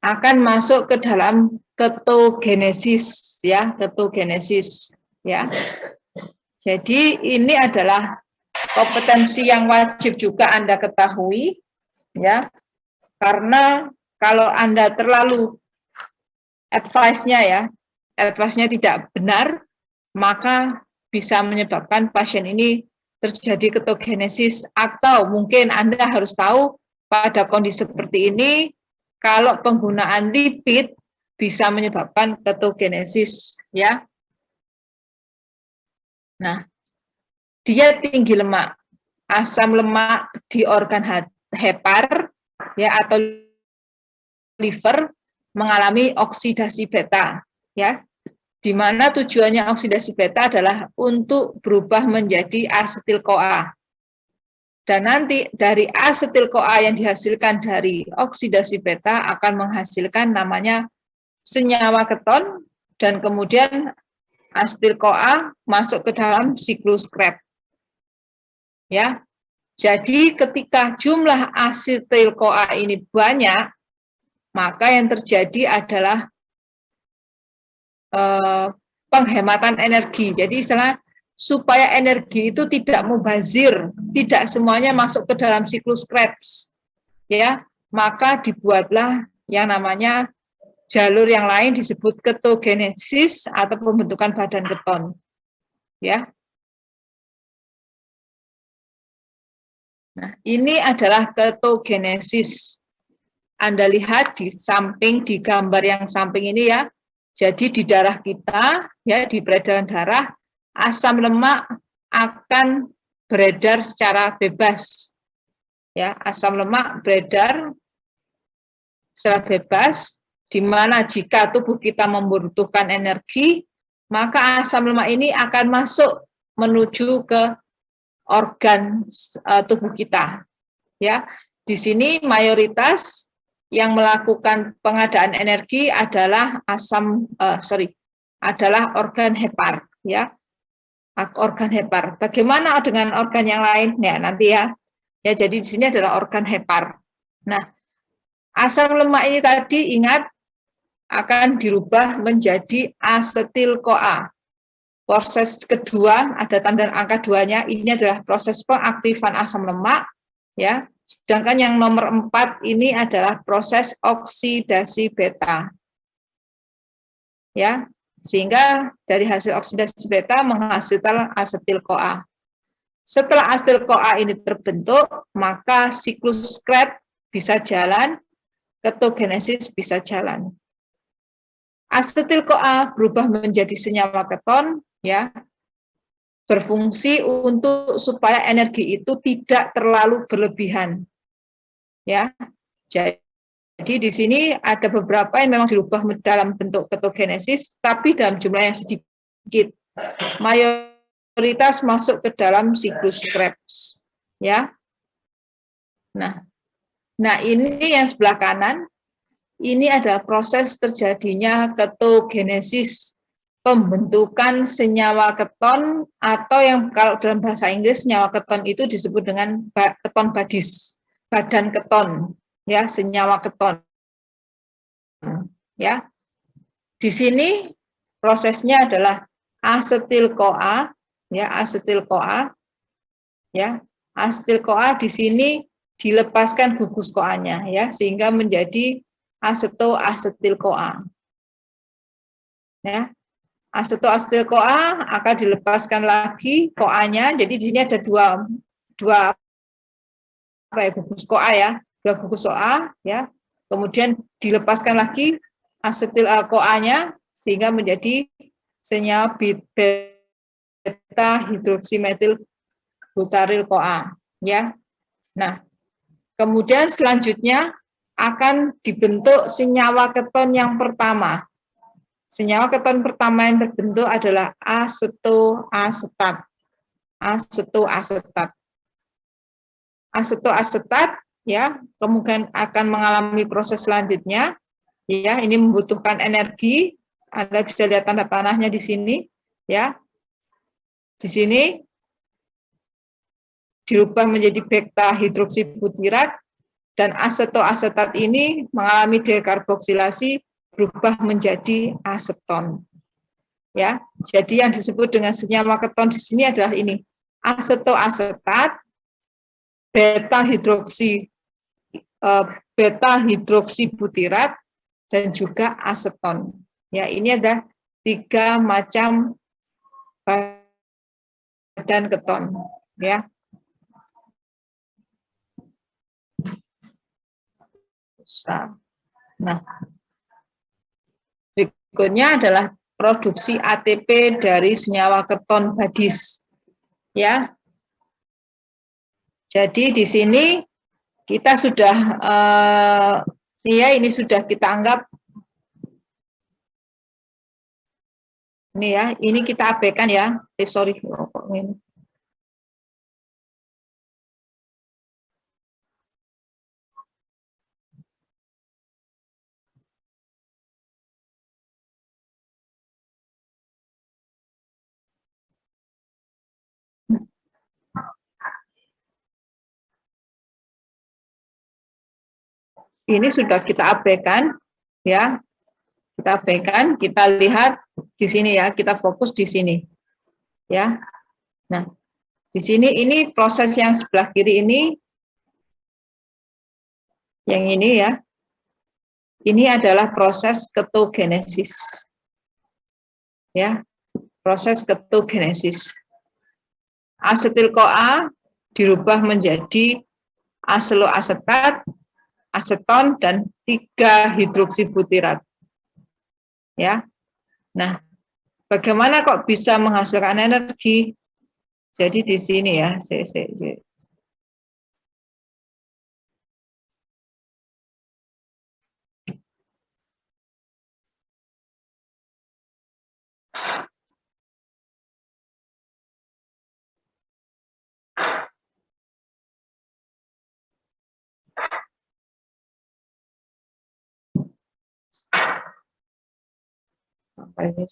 akan masuk ke dalam ketogenesis, ya, ketogenesis, ya. Jadi ini adalah kompetensi yang wajib juga Anda ketahui, ya. Karena kalau Anda terlalu advice-nya tidak benar, maka bisa menyebabkan pasien ini terjadi ketogenesis, atau mungkin Anda harus tahu pada kondisi seperti ini, kalau penggunaan lipid bisa menyebabkan ketogenesis, ya. Nah, dia tinggi lemak, asam lemak di organ hepar, ya, atau liver mengalami oksidasi beta, ya, di mana tujuannya oksidasi beta adalah untuk berubah menjadi asetil-CoA. Dan nanti dari asetil-CoA yang dihasilkan dari oksidasi beta akan menghasilkan namanya senyawa keton, dan kemudian asetil-CoA masuk ke dalam siklus Krebs. Ya. Jadi ketika jumlah asetil-CoA ini banyak, maka yang terjadi adalah penghematan energi. Jadi istilah supaya energi itu tidak mubazir, tidak semuanya masuk ke dalam siklus Krebs, ya, maka dibuatlah yang namanya jalur yang lain disebut ketogenesis atau pembentukan badan keton, ya. Nah, ini adalah ketogenesis. Anda lihat di samping, di gambar yang samping ini ya. Jadi di darah kita, ya di peredaran darah, asam lemak akan beredar secara bebas. Ya, asam lemak beredar secara bebas, di mana jika tubuh kita membutuhkan energi, maka asam lemak ini akan masuk menuju ke organ tubuh kita. Ya, di sini mayoritas yang melakukan pengadaan energi adalah adalah organ hepar, ya, organ hepar. Bagaimana dengan organ yang lain? Ya nanti ya. Ya jadi di sini adalah organ hepar. Nah, asam lemak ini tadi ingat akan dirubah menjadi asetil-CoA. Proses kedua ada tanda angka 2-nya. Ini adalah proses pengaktifan asam lemak, ya. Sedangkan yang nomor 4 ini adalah proses oksidasi beta. Ya, sehingga dari hasil oksidasi beta menghasilkan asetil-CoA. Setelah asetil-CoA ini terbentuk, maka siklus Krebs bisa jalan, ketogenesis bisa jalan. Asetil-CoA berubah menjadi senyawa keton, ya, berfungsi untuk supaya energi itu tidak terlalu berlebihan. Ya. Jadi di sini ada beberapa yang memang dirubah dalam bentuk ketogenesis, tapi dalam jumlah yang sedikit. Mayoritas masuk ke dalam siklus Krebs. Ya. Nah ini yang sebelah kanan, ini adalah proses terjadinya ketogenesis, pembentukan senyawa keton, atau yang kalau dalam bahasa Inggris senyawa keton itu disebut dengan keton badis, badan keton, ya, senyawa keton. Ya, di sini prosesnya adalah asetil-CoA, ya, asetil-CoA, ya, asetil-CoA di sini dilepaskan gugus CoA-nya, ya, sehingga menjadi aseto-asetil-CoA. Ya, aseto-asetil-CoA akan dilepaskan lagi CoA-nya. Jadi di sini ada dua gugus CoA, ya, dua gugus CoA, ya. Kemudian dilepaskan lagi asetil-CoA-nya sehingga menjadi senyawa beta hidroksimetil butaril CoA, ya. Nah, kemudian selanjutnya akan dibentuk senyawa keton yang pertama. Senyawa keton pertama yang terbentuk adalah asetoasetat. Asetoasetat. Asetoasetat, ya, kemudian akan mengalami proses selanjutnya. Ya, ini membutuhkan energi. Anda bisa lihat tanda panahnya di sini, ya. Di sini dirubah menjadi beta hidroksibutirat, dan asetoasetat ini mengalami dekarboksilasi, berubah menjadi aseton. Ya, jadi yang disebut dengan senyawa keton di sini adalah ini, asetoasetat, beta hidroksibutirat, dan juga aseton. Ya, ini ada 3 macam badan keton, ya. Nah, berikutnya adalah produksi ATP dari senyawa keton badis. Ya. Jadi di sini kita sudah ya, ini sudah kita anggap ini, ya, ini kita abaikan, ya. Sorry. Ini sudah kita abaikan, ya. Kita abaikan, kita lihat di sini, ya, kita fokus di sini. Ya. Nah, di sini ini proses yang sebelah kiri ini, yang ini, ya. Ini adalah proses ketogenesis. Ya. Proses ketogenesis. Asetil-CoA dirubah menjadi aseloasetat, aseton, dan 3 hidroksibutirat. Ya. Nah, bagaimana kok bisa menghasilkan energi? Jadi di sini ya, sampai ini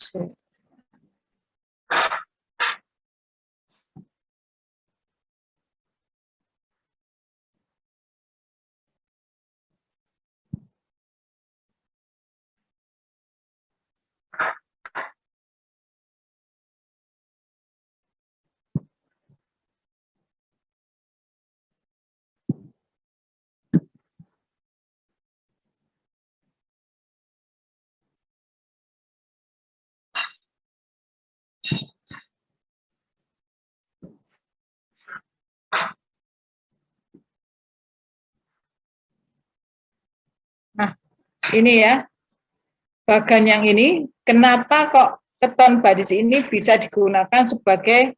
Nah, ini ya, bagan yang ini, kenapa kok keton badis ini bisa digunakan sebagai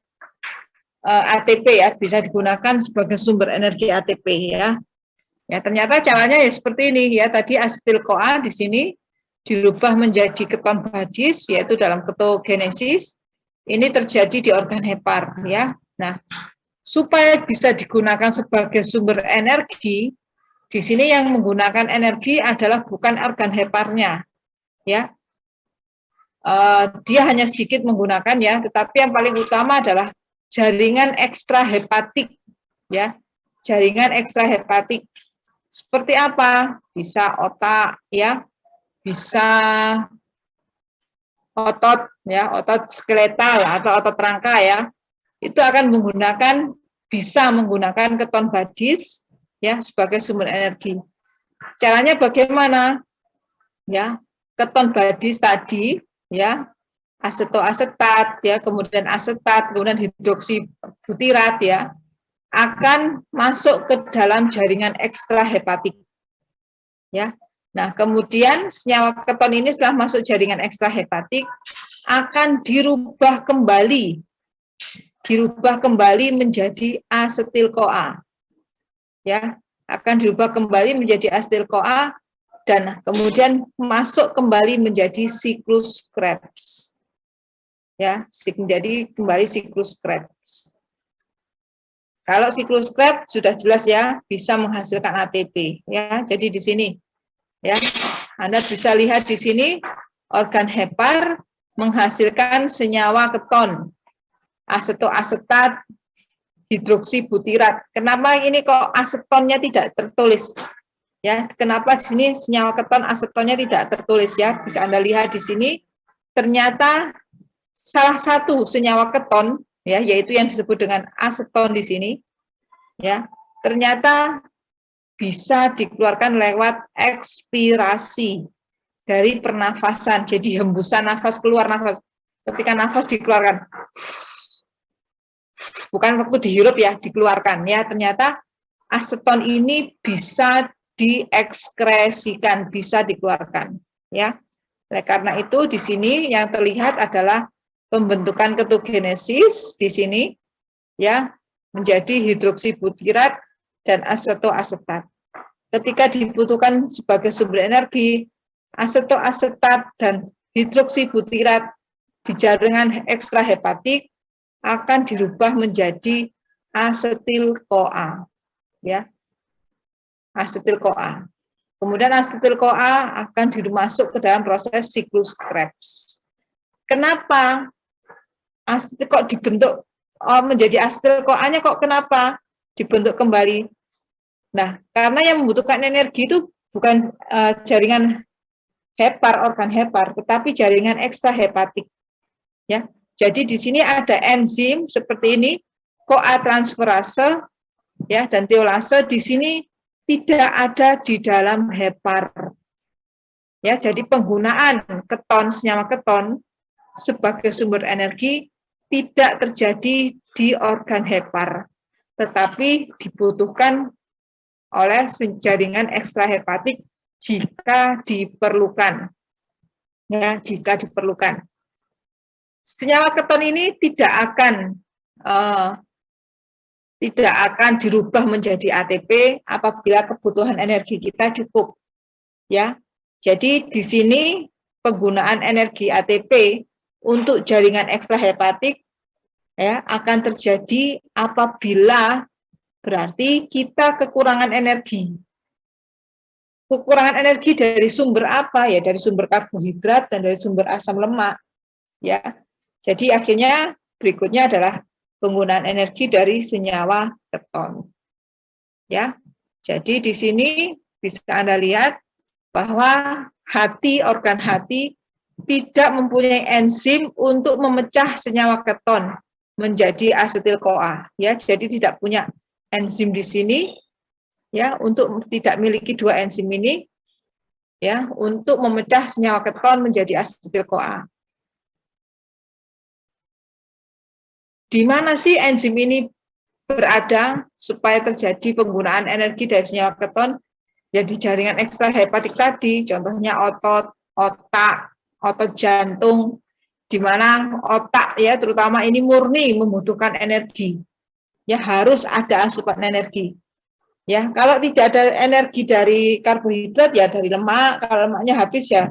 ATP ya, bisa digunakan sebagai sumber energi ATP ya. Ya, ternyata caranya ya seperti ini ya, tadi asetil-CoA di sini dirubah menjadi keton badis, yaitu dalam ketogenesis, ini terjadi di organ hepar ya. Nah, supaya bisa digunakan sebagai sumber energi, di sini yang menggunakan energi adalah bukan organ heparnya, ya. Dia hanya sedikit menggunakan ya, tetapi yang paling utama adalah jaringan ekstrahepatik, ya. Jaringan ekstrahepatik seperti apa? Bisa otak, ya, bisa otot, ya, otot skeletal atau otot rangka ya. Itu akan bisa menggunakan keton badis ya sebagai sumber energi. Caranya bagaimana? Ya, keton badis tadi ya, asetoasetat ya, kemudian asetat, kemudian hidroksibutirat ya, akan masuk ke dalam jaringan ekstrahepatik. Ya. Nah, kemudian senyawa keton ini setelah masuk jaringan ekstrahepatik akan dirubah kembali menjadi asetil-CoA. Ya, akan dirubah kembali menjadi asetil-CoA dan kemudian masuk kembali menjadi siklus Krebs. Ya, menjadi kembali siklus Krebs. Kalau siklus Krebs sudah jelas ya, bisa menghasilkan ATP ya. Jadi di sini ya, Anda bisa lihat di sini organ hepar menghasilkan senyawa keton, asetoasetat, hidroksibutirat. Kenapa ini kok asetonnya tidak tertulis? Ya, kenapa di sini senyawa keton asetonnya tidak tertulis ya? Bisa Anda lihat di sini. Ternyata salah satu senyawa keton ya, yaitu yang disebut dengan aseton di sini ya, ternyata bisa dikeluarkan lewat ekspirasi dari pernafasan. Jadi hembusan nafas keluar nafas. Ketika nafas dikeluarkan, bukan waktu dihirup ya, dikeluarkan ya. Ternyata aseton ini bisa diekskresikan, bisa dikeluarkan ya. Oleh karena itu di sini yang terlihat adalah pembentukan ketogenesis di sini ya menjadi hidroksibutirat dan asetoasetat. Ketika dibutuhkan sebagai sumber energi, asetoasetat dan hidroksibutirat di jaringan ekstrahepatik akan dirubah menjadi asetil-CoA ya. Asetil-CoA. Kemudian asetil-CoA akan dimasuk ke dalam proses siklus Krebs. Kenapa asetil kok dibentuk menjadi asetil-CoA-nya kok kenapa dibentuk kembali? Nah, karena yang membutuhkan energi itu bukan jaringan hepar, organ hepar, tetapi jaringan ekstrahepatik. Ya, jadi di sini ada enzim seperti ini, CoA transferase, ya, dan teolase di sini tidak ada di dalam hepar. Ya, jadi penggunaan keton, senyawa keton sebagai sumber energi tidak terjadi di organ hepar, tetapi dibutuhkan oleh jaringan ekstrahepatik jika diperlukan. Ya, jika diperlukan. Senyawa keton ini tidak akan dirubah menjadi ATP apabila kebutuhan energi kita cukup. Ya, jadi di sini penggunaan energi ATP untuk jaringan ekstrahepatik ya akan terjadi apabila berarti kita kekurangan energi. Kekurangan energi dari sumber apa? Ya dari sumber karbohidrat dan dari sumber asam lemak. Ya, jadi akhirnya berikutnya adalah penggunaan energi dari senyawa keton. Ya, jadi di sini bisa Anda lihat bahwa organ hati tidak mempunyai enzim untuk memecah senyawa keton menjadi asetil-CoA. Ya, jadi tidak punya enzim di sini. Ya, untuk tidak memiliki dua enzim ini, ya, untuk memecah senyawa keton menjadi asetil-CoA. Di mana sih enzim ini berada supaya terjadi penggunaan energi dari senyawa keton? Ya di jaringan ekstrahepatik tadi, contohnya otot, otot jantung, di mana otak ya terutama ini murni membutuhkan energi. Ya harus ada asupan energi. Ya, kalau tidak ada energi dari karbohidrat ya dari lemak, kalau lemaknya habis ya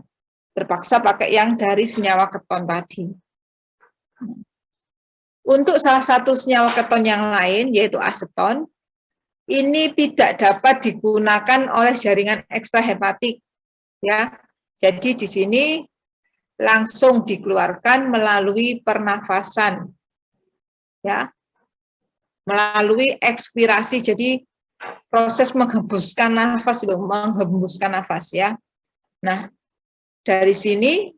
terpaksa pakai yang dari senyawa keton tadi. Untuk salah satu senyawa keton yang lain yaitu aseton, ini tidak dapat digunakan oleh jaringan ekstrahepatik ya. Jadi di sini langsung dikeluarkan melalui pernafasan. Ya. Melalui ekspirasi. Jadi proses menghembuskan nafas itu, menghembuskan nafas ya. Nah, dari sini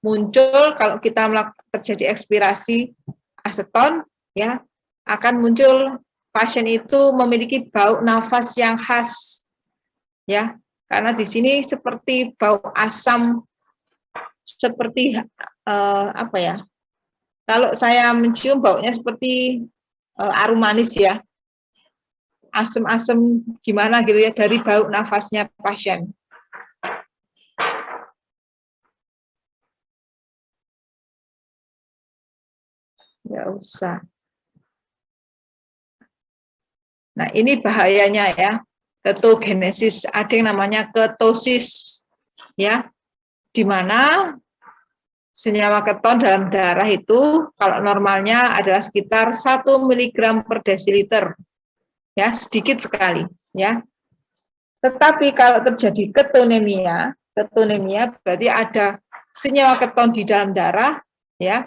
muncul kalau kita terjadi ekspirasi aseton ya, akan muncul pasien itu memiliki bau nafas yang khas, ya, karena di sini seperti bau asam, seperti apa ya? Kalau saya mencium baunya seperti arum manis ya, asam-asam gimana gitu ya dari bau nafasnya pasien. Ya usah. Nah, ini bahayanya ya, ketogenesis, ada yang namanya ketosis, ya, di mana senyawa keton dalam darah itu kalau normalnya adalah sekitar 1 mg per desiliter, ya, sedikit sekali, ya. Tetapi kalau terjadi ketonemia berarti ada senyawa keton di dalam darah, ya,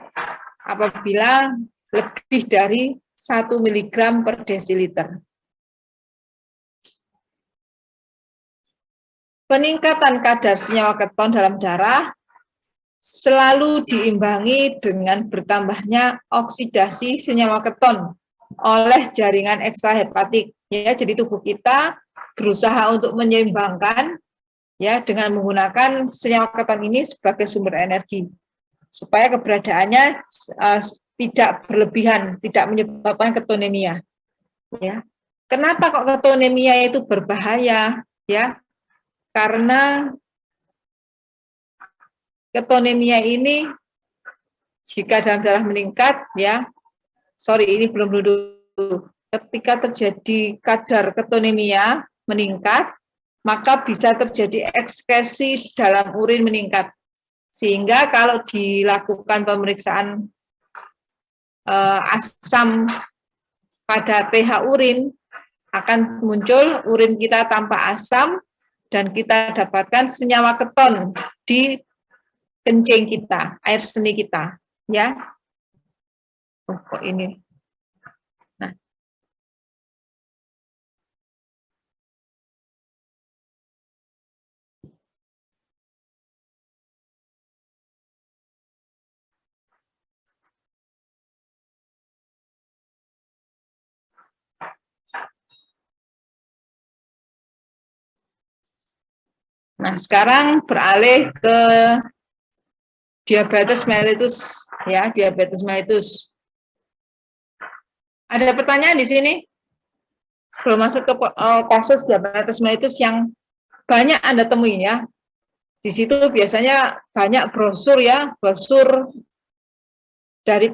apabila lebih dari 1 mg per desiliter. Peningkatan kadar senyawa keton dalam darah selalu diimbangi dengan bertambahnya oksidasi senyawa keton oleh jaringan ekstrahepatik. Ya, jadi tubuh kita berusaha untuk menyeimbangkan ya dengan menggunakan senyawa keton ini sebagai sumber energi supaya keberadaannya tidak berlebihan, tidak menyebabkan ketonemia. Ya. Kenapa kok ketonemia itu berbahaya? Ya, karena ketonemia ini jika dalam darah meningkat, ya, ini belum dulu. Ketika terjadi kadar ketonemia meningkat, maka bisa terjadi ekskresi dalam urin meningkat. Sehingga kalau dilakukan pemeriksaan asam pada pH urin, akan muncul urin kita tanpa asam, dan kita dapatkan senyawa keton di kencing kita, air seni kita, ya. Oh, kok ini. Nah. Nah, sekarang beralih ke diabetes mellitus, ya, diabetes mellitus. Ada pertanyaan di sini? sebelum masuk ke kasus diabetes mellitus yang banyak Anda temui ya. Di situ biasanya banyak brosur ya, brosur dari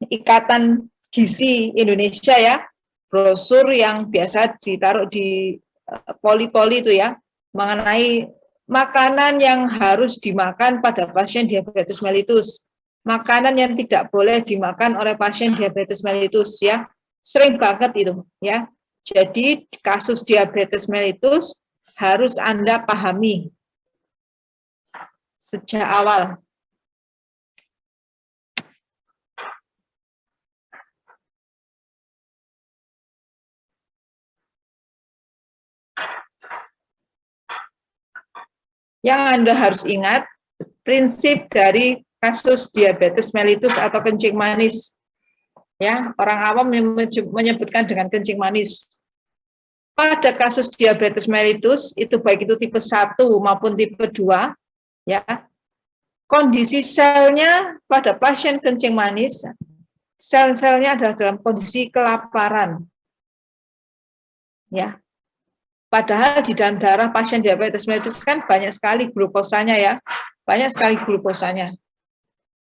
Ikatan Gizi Indonesia ya, brosur yang biasa ditaruh di poli-poli itu ya, mengenai makanan yang harus dimakan pada pasien diabetes mellitus, makanan yang tidak boleh dimakan oleh pasien diabetes mellitus ya, sering banget itu ya. Jadi kasus diabetes mellitus harus Anda pahami sejak awal. Yang Anda harus ingat, prinsip dari kasus diabetes mellitus atau kencing manis. Ya, orang awam menyebutkan dengan kencing manis. Pada kasus diabetes mellitus, itu baik itu tipe 1 maupun tipe 2, ya, kondisi selnya pada pasien kencing manis, sel-selnya adalah dalam kondisi kelaparan. Ya, padahal di dalam darah pasien diabetes mellitus kan banyak sekali glukosanya ya, banyak sekali glukosanya.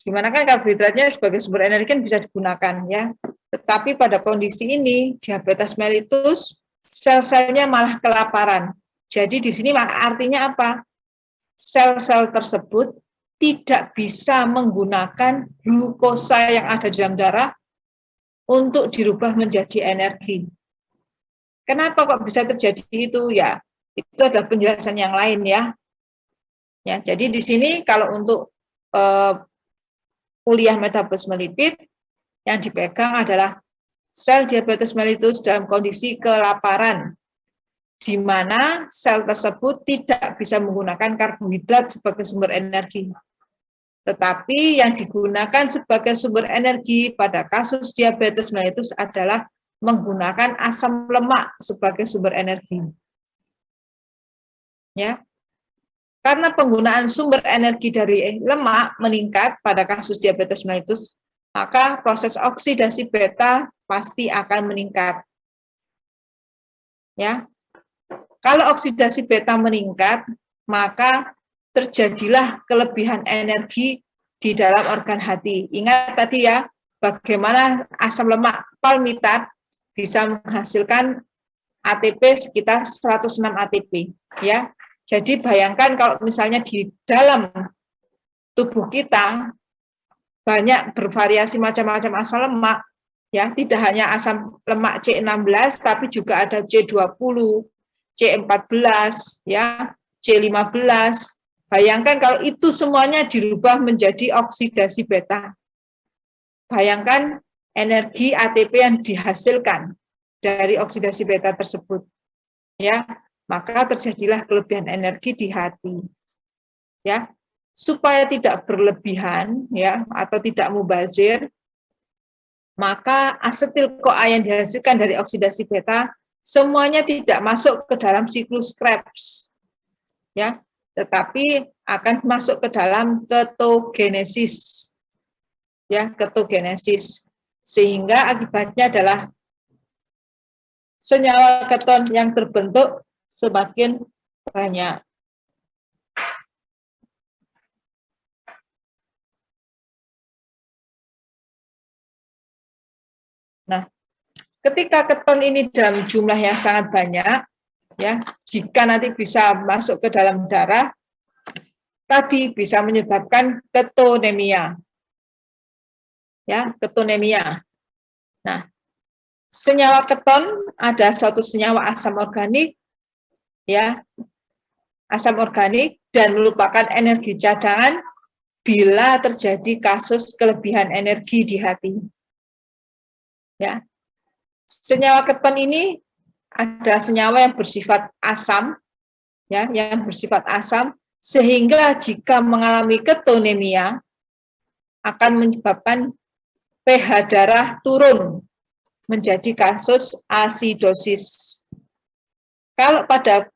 Gimana kan karbohidratnya sebagai sumber energi kan bisa digunakan ya. Tetapi pada kondisi ini diabetes mellitus sel-selnya malah kelaparan. Jadi di sini artinya apa? Sel-sel tersebut tidak bisa menggunakan glukosa yang ada di dalam darah untuk dirubah menjadi energi. Kenapa kok bisa terjadi itu? Ya, itu adalah penjelasan yang lain ya. Ya, jadi di sini kalau untuk kuliah metabolisme lipid yang dipegang adalah sel diabetes mellitus dalam kondisi kelaparan, di mana sel tersebut tidak bisa menggunakan karbohidrat sebagai sumber energi. Tetapi yang digunakan sebagai sumber energi pada kasus diabetes mellitus adalah menggunakan asam lemak sebagai sumber energi. Ya. Karena penggunaan sumber energi dari lemak meningkat pada kasus diabetes mellitus, maka proses oksidasi beta pasti akan meningkat. Ya. Kalau oksidasi beta meningkat, maka terjadilah kelebihan energi di dalam organ hati. Ingat tadi ya, bagaimana asam lemak palmitat bisa menghasilkan ATP sekitar 106 ATP ya. Jadi bayangkan kalau misalnya di dalam tubuh kita banyak bervariasi macam-macam asam lemak ya, tidak hanya asam lemak C16 tapi juga ada C20, C14 ya, C15. Bayangkan kalau itu semuanya dirubah menjadi oksidasi beta. Bayangkan energi ATP yang dihasilkan dari oksidasi beta tersebut. Ya, maka terjadilah kelebihan energi di hati. Ya, supaya tidak berlebihan ya atau tidak mubazir, maka asetil CoA yang dihasilkan dari oksidasi beta semuanya tidak masuk ke dalam siklus Krebs. Ya, tetapi akan masuk ke dalam ketogenesis. Ya, ketogenesis. Sehingga akibatnya adalah senyawa keton yang terbentuk semakin banyak. Nah, ketika keton ini dalam jumlah yang sangat banyak, ya, jika nanti bisa masuk ke dalam darah, tadi bisa menyebabkan ketonemia. Ya, ketonemia. Nah, senyawa keton ada suatu senyawa asam organik, ya, asam organik dan merupakan energi cadangan bila terjadi kasus kelebihan energi di hati. Ya, senyawa keton ini ada senyawa yang bersifat asam, ya, yang bersifat asam, sehingga jika mengalami ketonemia akan menyebabkan pH darah turun menjadi kasus asidosis. Kalau pada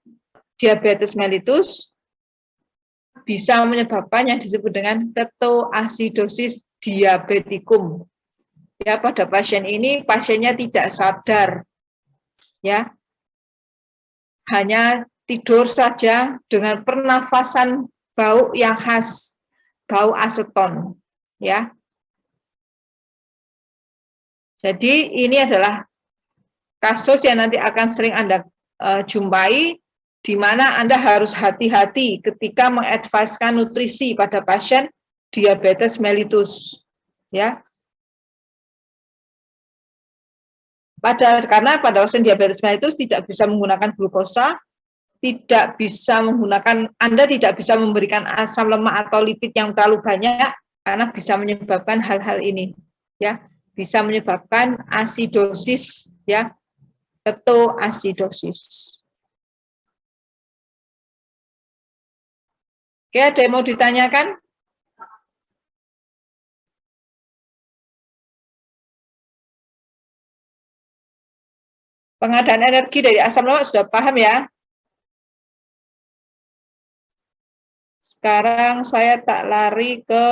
diabetes mellitus bisa menyebabkan yang disebut dengan ketoasidosis diabetikum. Ya, pada pasien ini pasiennya tidak sadar ya. Hanya tidur saja dengan pernafasan bau yang khas, bau aseton, ya. Jadi ini adalah kasus yang nanti akan sering Anda jumpai, di mana Anda harus hati-hati ketika mengadviskan nutrisi pada pasien diabetes mellitus, ya. Karena pada pasien diabetes mellitus tidak bisa menggunakan glukosa, tidak bisa menggunakan, Anda tidak bisa memberikan asam lemak atau lipid yang terlalu banyak karena bisa menyebabkan hal-hal ini, ya, bisa menyebabkan asidosis, ya, ketoasidosis. Oke, ada yang mau ditanyakan? Pengadaan energi dari asam lemak sudah paham ya? Sekarang saya tak lari ke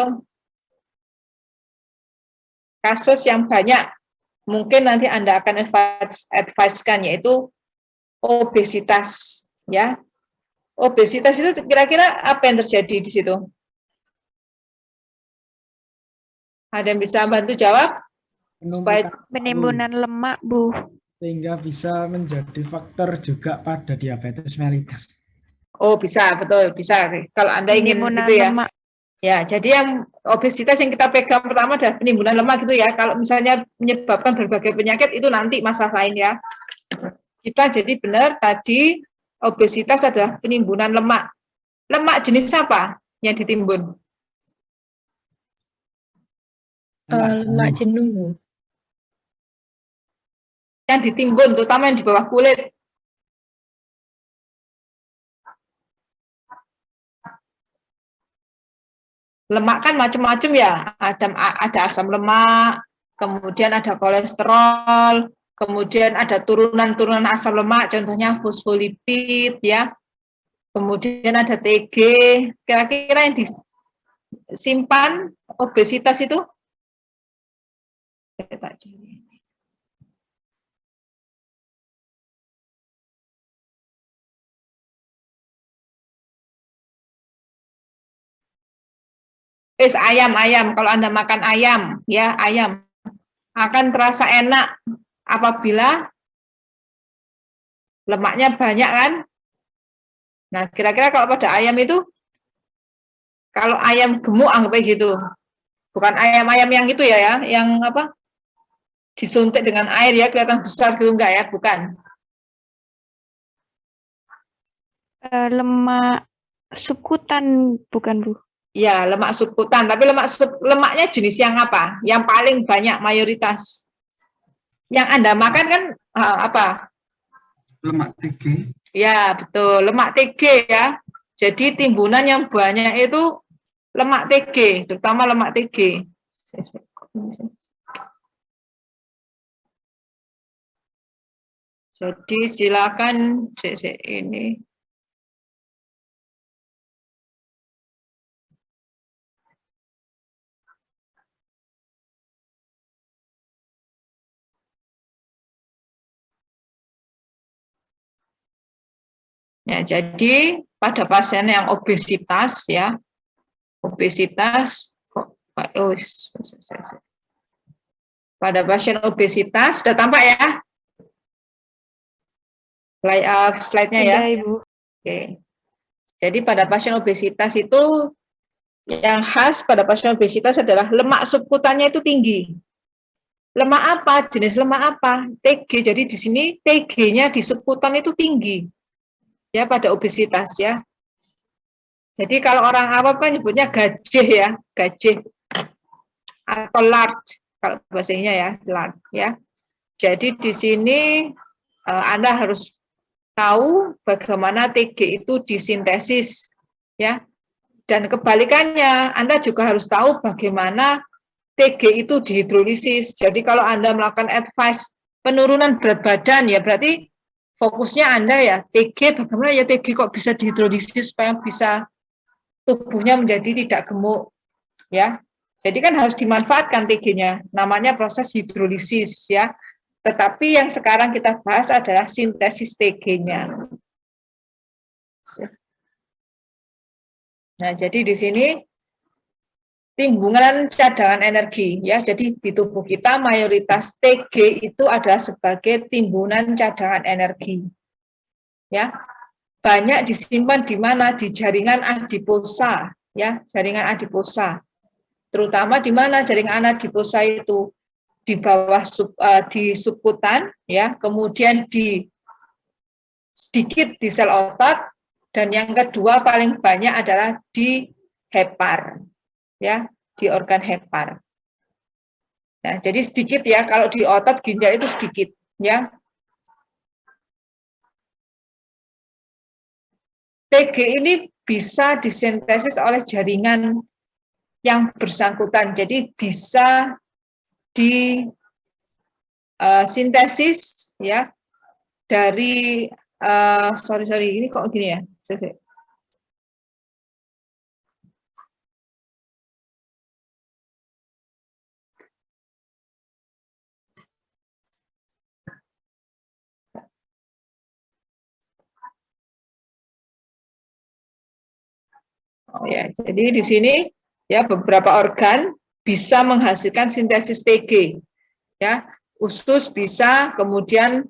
kasus yang banyak. Mungkin nanti Anda akan advise-kan, yaitu obesitas, ya. Obesitas itu kira-kira apa yang terjadi di situ? Ada yang bisa bantu jawab? Supaya Penimbunan lemak, Bu. Sehingga bisa menjadi faktor juga pada diabetes mellitus. Oh, bisa, betul, bisa. Kalau Anda ingin Penimbunan itu ya. lemak. Ya, jadi yang obesitas yang kita pegang pertama adalah penimbunan lemak gitu ya. Kalau misalnya menyebabkan berbagai penyakit itu nanti masalah lain ya. Kita jadi benar tadi obesitas adalah penimbunan lemak. Lemak jenis apa yang ditimbun? Lemak jenuh. Yang ditimbun, terutama yang di bawah kulit. Lemak kan macam-macam ya, ada asam lemak, kemudian ada kolesterol, kemudian ada turunan-turunan asam lemak, contohnya fosfolipid ya, kemudian ada TG. Kira-kira yang disimpan obesitas itu? Ayam. Kalau Anda makan ayam, ya ayam akan terasa enak apabila lemaknya banyak kan. Nah, kira-kira kalau pada ayam itu, kalau ayam gemuk anggap gitu, bukan ayam-ayam yang itu ya, yang apa? Disuntik dengan air ya, kelihatan besar gitu enggak ya, bukan. Lemak subkutan, bukan, Bu? Ya, lemak subkutan. Tapi lemaknya jenis yang apa? Yang paling banyak mayoritas. Yang Anda makan kan apa? Lemak TG. Ya, betul. Lemak TG ya. Jadi timbunan yang banyak itu lemak TG, terutama lemak TG. Jadi silakan ini. Ya, jadi pada pasien yang obesitas ya, pada pasien obesitas sudah tampak ya slide-nya ya. Ibu. Oke. Jadi pada pasien obesitas itu yang khas pada pasien obesitas adalah lemak subkutannya itu tinggi. Lemak apa? Jenis lemak apa? TG. Jadi di sini TG-nya di subkutan itu tinggi. Ya, pada obesitas ya. Jadi kalau orang awam kan nyebutnya gajeh ya, gajeh atau large kalau bahasanya ya, large ya. Jadi di sini Anda harus tahu bagaimana TG itu disintesis ya. Dan kebalikannya, Anda juga harus tahu bagaimana TG itu dihidrolisis. Jadi kalau Anda melakukan advice penurunan berat badan ya berarti fokusnya Anda ya TG, bagaimana ya TG kok bisa dihidrolisis supaya bisa tubuhnya menjadi tidak gemuk ya. Jadi kan harus dimanfaatkan TG-nya. Namanya proses hidrolisis ya. Tetapi yang sekarang kita bahas adalah sintesis TG-nya. Nah, jadi di sini timbunan cadangan energi ya. Jadi di tubuh kita mayoritas TG itu adalah sebagai timbunan cadangan energi. Ya. Banyak disimpan di mana? Di jaringan adiposa ya, jaringan adiposa. Terutama di mana jaringan adiposa itu? Di bawah di subkutan ya, kemudian di sedikit di sel otot, dan yang kedua paling banyak adalah di hepar ya, di organ hepar. Nah, jadi sedikit ya, kalau di otot ginjal itu sedikit ya. TG ini bisa disintesis oleh jaringan yang bersangkutan, jadi bisa di sintesis ya dari sorry ini kok gini ya. Oh ya, jadi di sini ya beberapa organ bisa menghasilkan sintesis TG ya. Usus bisa, kemudian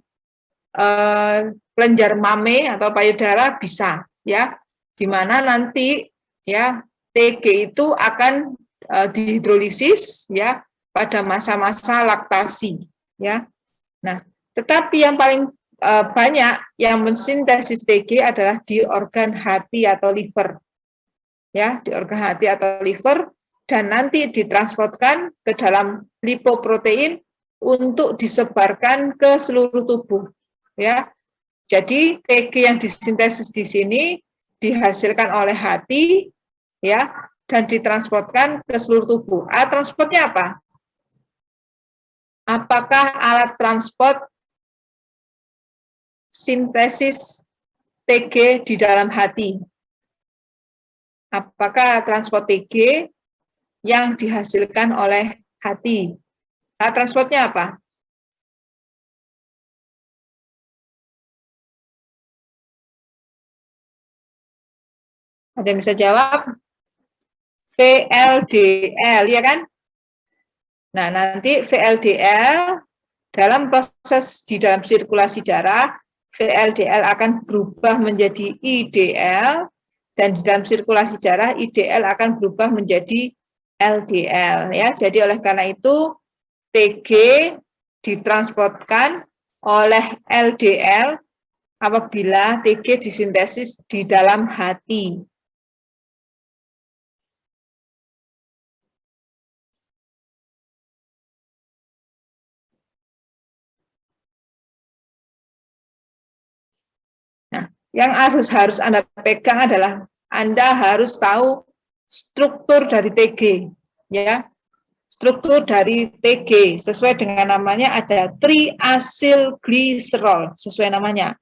kelenjar mame atau payudara bisa ya, di mana nanti ya TG itu akan dihidrolisis ya pada masa-masa laktasi ya. Nah, tetapi yang paling banyak yang mensintesis TG adalah di organ hati atau liver ya, di organ hati atau liver, dan nanti ditransportkan ke dalam lipoprotein untuk disebarkan ke seluruh tubuh ya. Jadi TG yang disintesis di sini dihasilkan oleh hati ya, dan ditransportkan ke seluruh tubuh. Alat transportnya apa? Apakah alat transport sintesis TG di dalam hati? Apakah transport TG yang dihasilkan oleh hati? Alat transportnya apa? Ada yang bisa jawab? VLDL, ya kan? Nah, nanti VLDL dalam proses di dalam sirkulasi darah, VLDL akan berubah menjadi IDL, dan di dalam sirkulasi darah, IDL akan berubah menjadi LDL. Ya. Jadi oleh karena itu, TG ditransportkan oleh LDL apabila TG disintesis di dalam hati. Nah, yang harus Anda pegang adalah Anda harus tahu struktur dari TG, ya. Struktur dari TG sesuai dengan namanya ada triacylglycerol, sesuai namanya.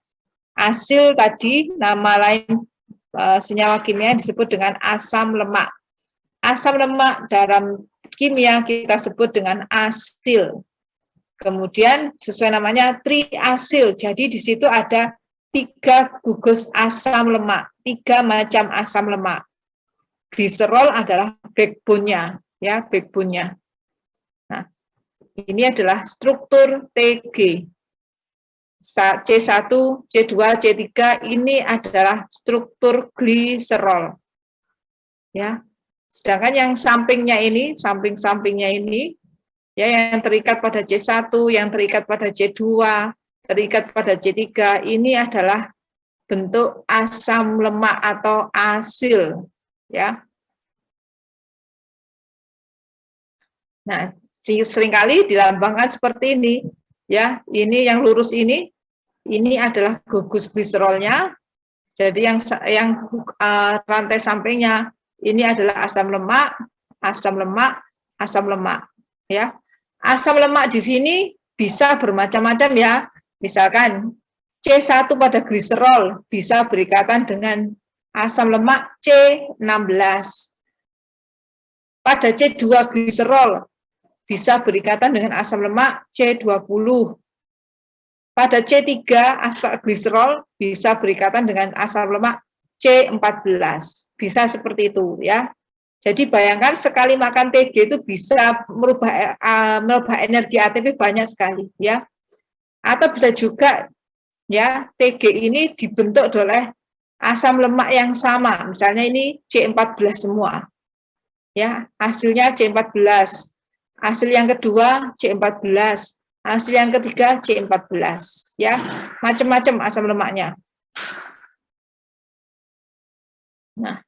Asil tadi nama lain senyawa kimia disebut dengan asam lemak. Asam lemak dalam kimia kita sebut dengan asil. Kemudian sesuai namanya triasil. Jadi di situ ada 3 gugus asam lemak, 3 macam asam lemak. Gliserol adalah backbone-nya, ya, backbone-nya. Nah, ini adalah struktur TG. C1, C2, C3 ini adalah struktur gliserol. Ya. Sedangkan yang sampingnya ini, samping-sampingnya ini, ya, yang terikat pada C1, yang terikat pada C2, terikat pada C3, ini adalah bentuk asam lemak atau asil, ya. Nah, seringkali dilambangkan seperti ini, ya. Ini yang lurus ini adalah gugus gliserolnya. Jadi yang rantai sampingnya ini adalah asam lemak, asam lemak, asam lemak, ya. Asam lemak di sini bisa bermacam-macam, ya. Misalkan C1 pada gliserol bisa berikatan dengan asam lemak C16. Pada C2 gliserol bisa berikatan dengan asam lemak C20. pada C3 gliserol bisa berikatan dengan asam lemak C14. Bisa seperti itu ya. Jadi bayangkan sekali makan TG itu bisa merubah energi ATP banyak sekali ya. Atau bisa juga ya TG ini dibentuk oleh asam lemak yang sama. Misalnya ini C14 semua. Ya, hasilnya C14. Hasil yang kedua C14. Hasil yang ketiga C14 ya. Macam-macam asam lemaknya. Nah,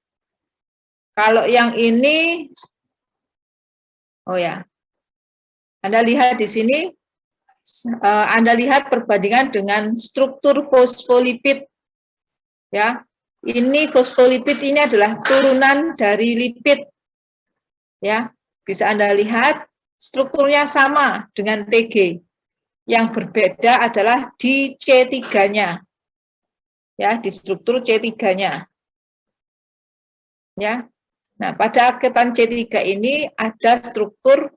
kalau yang ini, oh ya, Anda lihat di sini, Anda lihat perbandingan dengan struktur fosfolipid, ya. Ini fosfolipid ini adalah turunan dari lipid, ya. Bisa Anda lihat strukturnya sama dengan TG. Yang berbeda adalah di C3-nya, ya, di struktur C3-nya, ya. Nah, pada ketan C3 ini ada struktur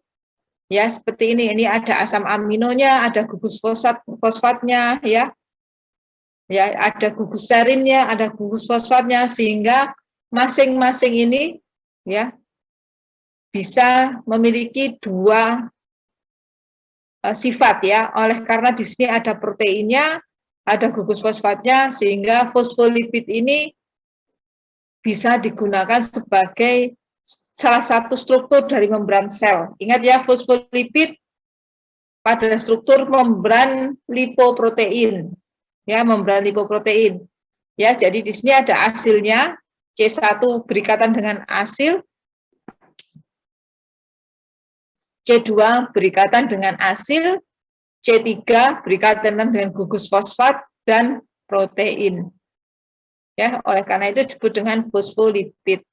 ya seperti ini. Ini ada asam aminonya, ada gugus fosfatnya ya. Ya, ada gugus serinnya, ada gugus fosfatnya sehingga masing-masing ini ya bisa memiliki dua sifat ya. Oleh karena di sini ada proteinnya, ada gugus fosfatnya sehingga fosfolipid ini bisa digunakan sebagai salah satu struktur dari membran sel. Ingat ya, fosfolipid pada struktur membran lipoprotein. Ya, membran lipoprotein. Ya, jadi di sini ada hasilnya C1 berikatan dengan asil, C2 berikatan dengan asil, C3 berikatan dengan gugus fosfat dan protein. Ya, oleh karena itu disebut dengan fosfolipid.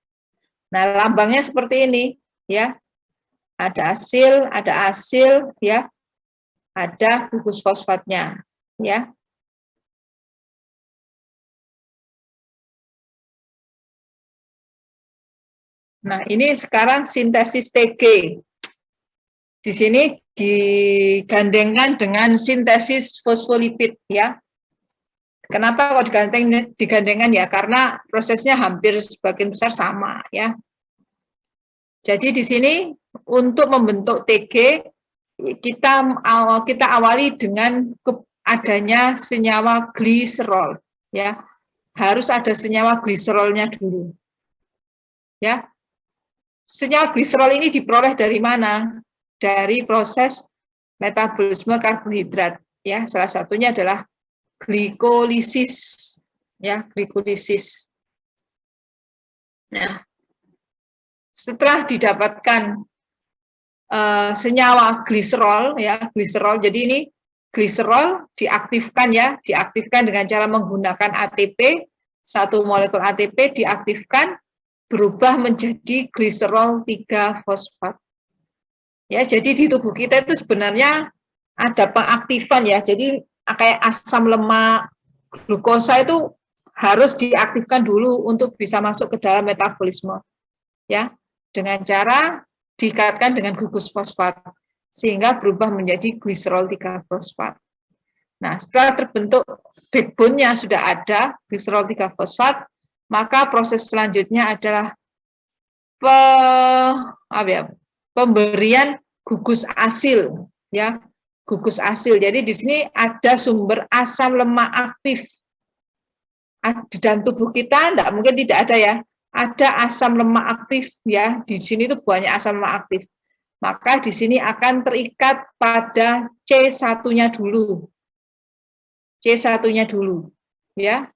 Nah, lambangnya seperti ini, ya. Ada asil, ya. Ada gugus fosfatnya, ya. Nah, ini sekarang sintesis TG. Di sini digandengkan dengan sintesis fosfolipid, ya. Kenapa kok digandengkan ya? Karena prosesnya hampir sebagian besar sama ya. Jadi di sini untuk membentuk TG kita awali dengan adanya senyawa gliserol ya. Harus ada senyawa gliserolnya dulu. Ya. Senyawa gliserol ini diperoleh dari mana? Dari proses metabolisme karbohidrat ya. Salah satunya adalah glikolisis ya, glikolisis. Nah, setelah didapatkan senyawa gliserol ya, gliserol. Jadi ini gliserol diaktifkan ya, diaktifkan dengan cara menggunakan ATP, satu molekul ATP diaktifkan berubah menjadi gliserol 3 fosfat. Ya, jadi di tubuh kita itu sebenarnya ada pengaktifan ya. Jadi kayak asam lemak, glukosa itu harus diaktifkan dulu untuk bisa masuk ke dalam metabolisme. Ya, dengan cara diikatkan dengan gugus fosfat sehingga berubah menjadi gliserol 3 fosfat. Nah, setelah terbentuk backbone-nya sudah ada gliserol 3 fosfat, maka proses selanjutnya adalah pemberian gugus asil ya. Gugus asil. Jadi di sini ada sumber asam lemak aktif. Di dalam tubuh kita enggak mungkin tidak ada ya. Ada asam lemak aktif ya. Di sini itu banyak asam lemak aktif. Maka di sini akan terikat pada C1-nya dulu. C1-nya dulu ya.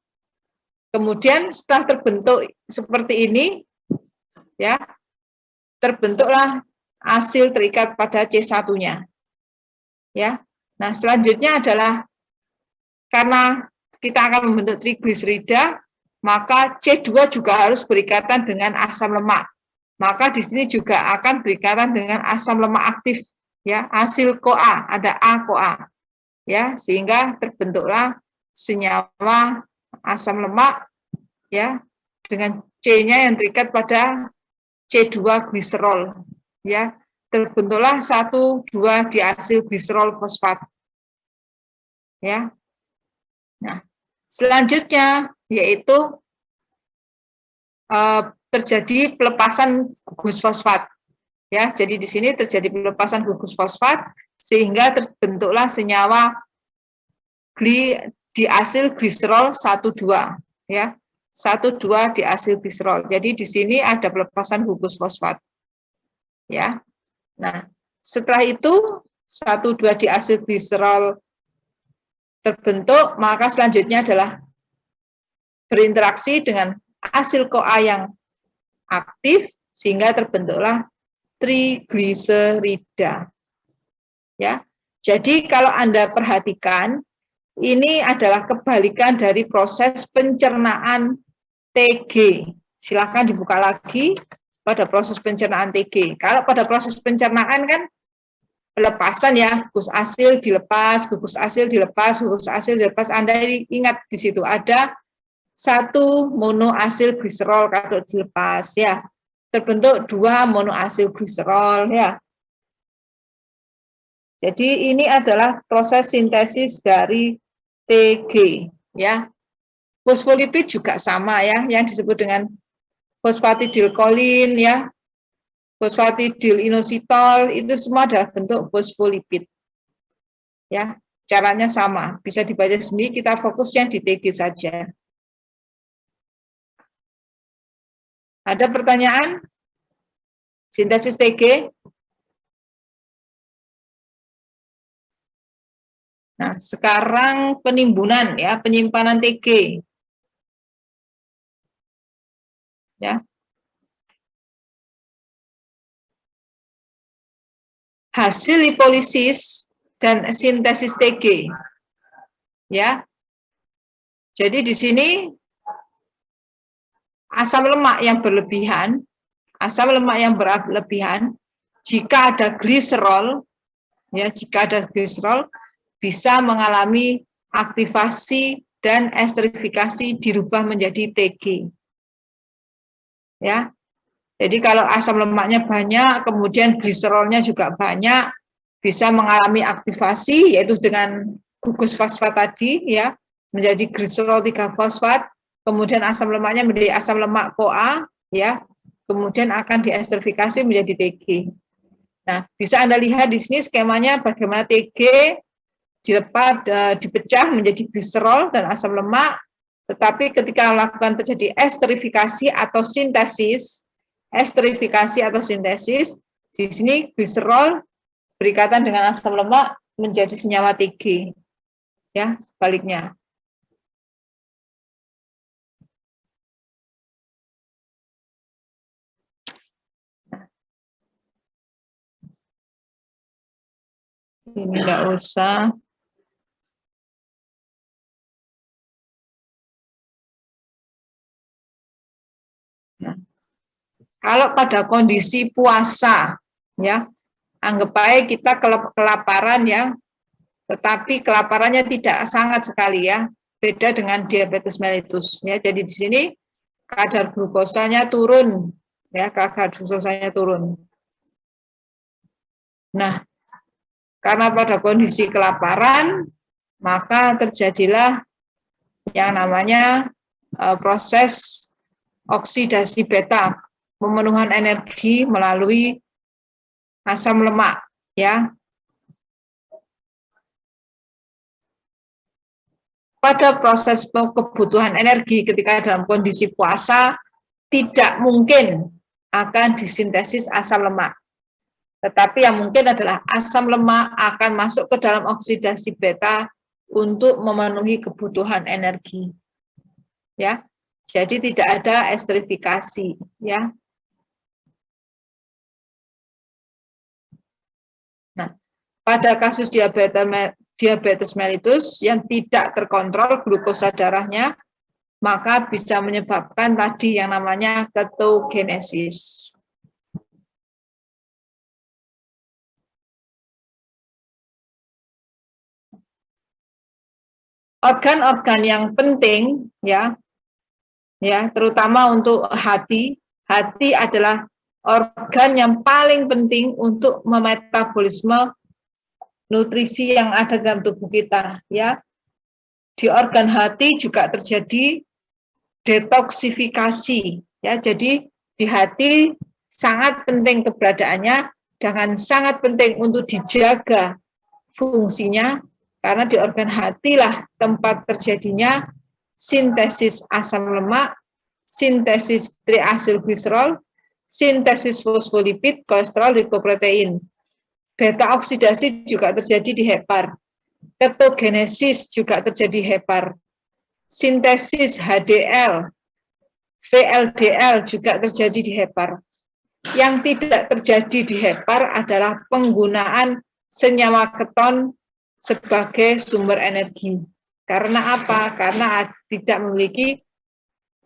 Kemudian setelah terbentuk seperti ini ya, terbentuklah asil terikat pada C1-nya. Ya. Nah, selanjutnya adalah karena kita akan membentuk trigliserida, maka C2 juga harus berikatan dengan asam lemak. Maka di sini juga akan berikatan dengan asam lemak aktif, ya, asil CoA, ada A-CoA. Ya, sehingga terbentuklah senyawa asam lemak ya dengan C-nya yang terikat pada C2 gliserol, ya. Terbentuklah 1,2 diasil gliserol fosfat. ya. Nah, selanjutnya yaitu terjadi pelepasan gugus fosfat. Ya, jadi di sini terjadi pelepasan gugus fosfat sehingga terbentuklah senyawa diasil gliserol 1,2 ya. 1,2 diasil gliserol. Jadi di sini ada pelepasan gugus fosfat. Ya. Nah, setelah itu 1,2 diasil gliserol terbentuk, maka selanjutnya adalah berinteraksi dengan asil CoA yang aktif sehingga terbentuklah trigliserida. Ya. Jadi kalau Anda perhatikan, ini adalah kebalikan dari proses pencernaan TG. Silakan dibuka lagi pada proses pencernaan TG. Kalau pada proses pencernaan kan pelepasan ya, gugus asil dilepas, gugus asil dilepas, gugus asil dilepas. Anda ingat di situ ada 1 monoasil gliserol kalau dilepas ya. Terbentuk 2 monoasil gliserol ya. Jadi ini adalah proses sintesis dari TG ya. Fosfolipid juga sama ya, yang disebut dengan fosfatidilkolin ya, fosfatidilinositol, itu semua adalah bentuk fosfolipid. Ya, caranya sama, bisa dibaca sendiri, kita fokusnya di TG saja. Ada pertanyaan? Sintesis TG? Nah, sekarang penimbunan ya, penyimpanan TG. Ya. Hasil lipolisis dan sintesis TG. Ya. Jadi di sini asam lemak yang berlebihan, jika ada gliserol, ya, jika ada gliserol bisa mengalami aktivasi dan esterifikasi dirubah menjadi TG. Ya. Jadi kalau asam lemaknya banyak, kemudian gliserolnya juga banyak, bisa mengalami aktivasi yaitu dengan gugus fosfat tadi ya, menjadi gliserol 3-fosfat, kemudian asam lemaknya menjadi asam lemak CoA ya, kemudian akan diesterifikasi menjadi TG. Nah, bisa Anda lihat di sini skemanya bagaimana TG dilepas, dipecah menjadi gliserol dan asam lemak, tetapi ketika melakukan terjadi esterifikasi atau sintesis, di sini gliserol berikatan dengan asam lemak menjadi senyawa TG. Ya, sebaliknya. Ini enggak usah. Nah, kalau pada kondisi puasa, ya, anggap baik kita kelaparan ya, tetapi kelaparannya tidak sangat sekali ya, beda dengan diabetes mellitus ya. Jadi di sini kadar glukosanya turun, ya, kadar glukosanya turun. Nah, karena pada kondisi kelaparan, maka terjadilah yang namanya proses oksidasi beta, pemenuhan energi melalui asam lemak, ya. Pada proses kebutuhan energi ketika dalam kondisi puasa, tidak mungkin akan disintesis asam lemak. Tetapi yang mungkin adalah asam lemak akan masuk ke dalam oksidasi beta untuk memenuhi kebutuhan energi. Ya. Jadi tidak ada esterifikasi, ya. Nah, pada kasus diabetes mellitus yang tidak terkontrol glukosa darahnya, maka bisa menyebabkan tadi yang namanya ketogenesis. Organ-organ yang penting, ya, terutama untuk hati. Hati adalah organ yang paling penting untuk memetabolisme nutrisi yang ada dalam tubuh kita, ya. di organ hati juga terjadi detoksifikasi, ya. Jadi di hati sangat penting keberadaannya, dengan sangat penting untuk dijaga fungsinya, karena di organ hatilah tempat terjadinya sintesis asam lemak, sintesis triasilgliserol, sintesis fosfolipid, kolesterol, lipoprotein. Beta oksidasi juga terjadi di hepar. Ketogenesis juga terjadi di hepar. Sintesis HDL, VLDL juga terjadi di hepar. Yang tidak terjadi di hepar adalah penggunaan senyawa keton sebagai sumber energi. Karena apa? Karena tidak memiliki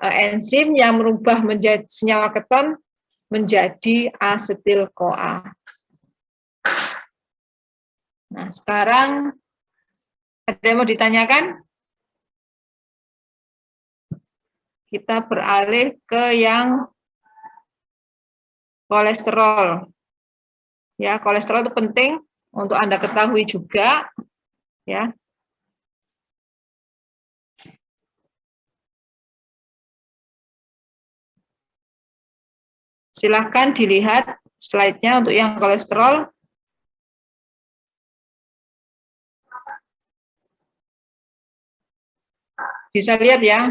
enzim yang merubah menjadi senyawa keton menjadi asetil-CoA. Nah, sekarang ada yang mau ditanyakan? Kita beralih ke yang kolesterol. Ya, kolesterol itu penting untuk Anda ketahui juga, ya. Silahkan dilihat slide-nya untuk yang kolesterol. Bisa lihat ya.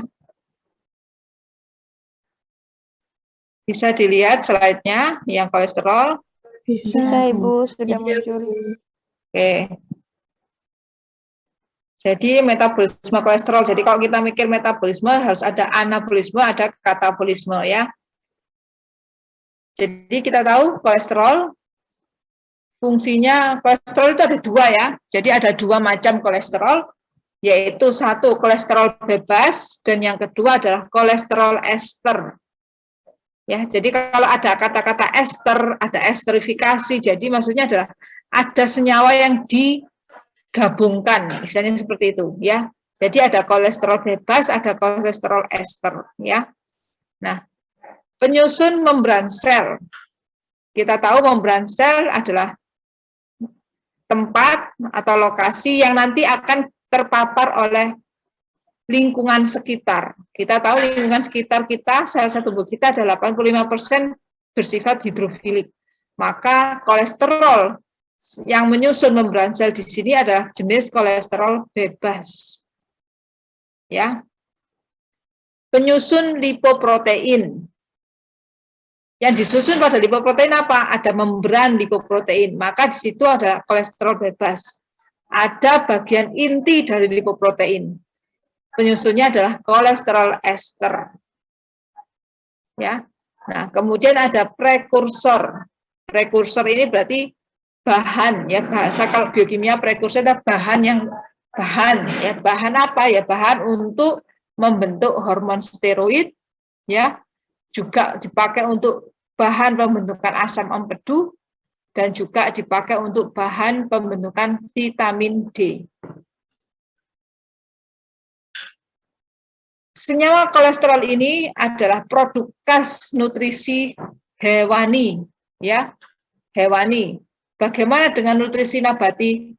Bisa dilihat slide-nya yang kolesterol. Bisa, Ibu, sudah muncul. Oke. Jadi metabolisme kolesterol. Jadi kalau kita mikir metabolisme harus ada anabolisme, ada katabolisme, ya. Jadi kita tahu kolesterol fungsinya, kolesterol itu ada dua, ya. Jadi ada dua macam kolesterol, yaitu satu kolesterol bebas dan yang kedua adalah kolesterol ester. Ya, jadi kalau ada kata-kata ester, ada esterifikasi, jadi maksudnya adalah ada senyawa yang digabungkan, misalnya seperti itu, ya. Jadi ada kolesterol bebas, ada kolesterol ester, ya. Nah, penyusun membran sel. Kita tahu membran sel adalah tempat atau lokasi yang nanti akan terpapar oleh lingkungan sekitar. Kita tahu lingkungan sekitar kita, sel-sel tubuh kita ada 85% bersifat hidrofilik. Maka kolesterol yang menyusun membran sel di sini adalah jenis kolesterol bebas. Ya. Penyusun lipoprotein. Yang disusun pada lipoprotein apa? Ada membran lipoprotein. Maka di situ ada kolesterol bebas. Ada bagian inti dari lipoprotein. Penyusunnya adalah kolesterol ester. Ya. Nah, kemudian ada prekursor. Prekursor ini berarti bahan, ya, bahasa kalau biokimia prekursor adalah bahan ya, bahan apa? Ya, bahan untuk membentuk hormon steroid, ya. Juga dipakai untuk bahan pembentukan asam empedu dan juga dipakai untuk bahan pembentukan vitamin D. Senyawa kolesterol ini adalah produk khas nutrisi hewani, ya, hewani. Bagaimana dengan nutrisi nabati?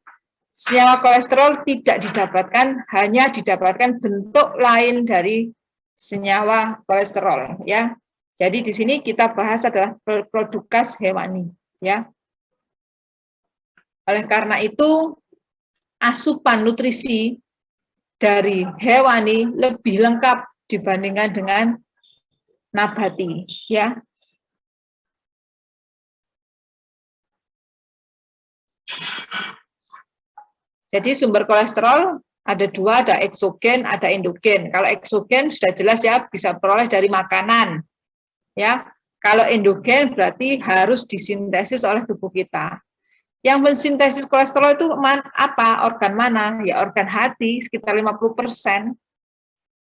Senyawa kolesterol tidak didapatkan, hanya didapatkan bentuk lain dari senyawa kolesterol, ya. Jadi di sini kita bahas adalah produk khas hewani, ya. Oleh karena itu, asupan nutrisi dari hewani lebih lengkap dibandingkan dengan nabati, ya. Jadi sumber kolesterol ada dua, ada eksogen, ada endogen. Kalau eksogen sudah jelas ya, bisa peroleh dari makanan, ya. Kalau endogen berarti harus disintesis oleh tubuh kita. Yang mensintesis kolesterol itu apa? Organ mana? Ya organ hati, sekitar 50%.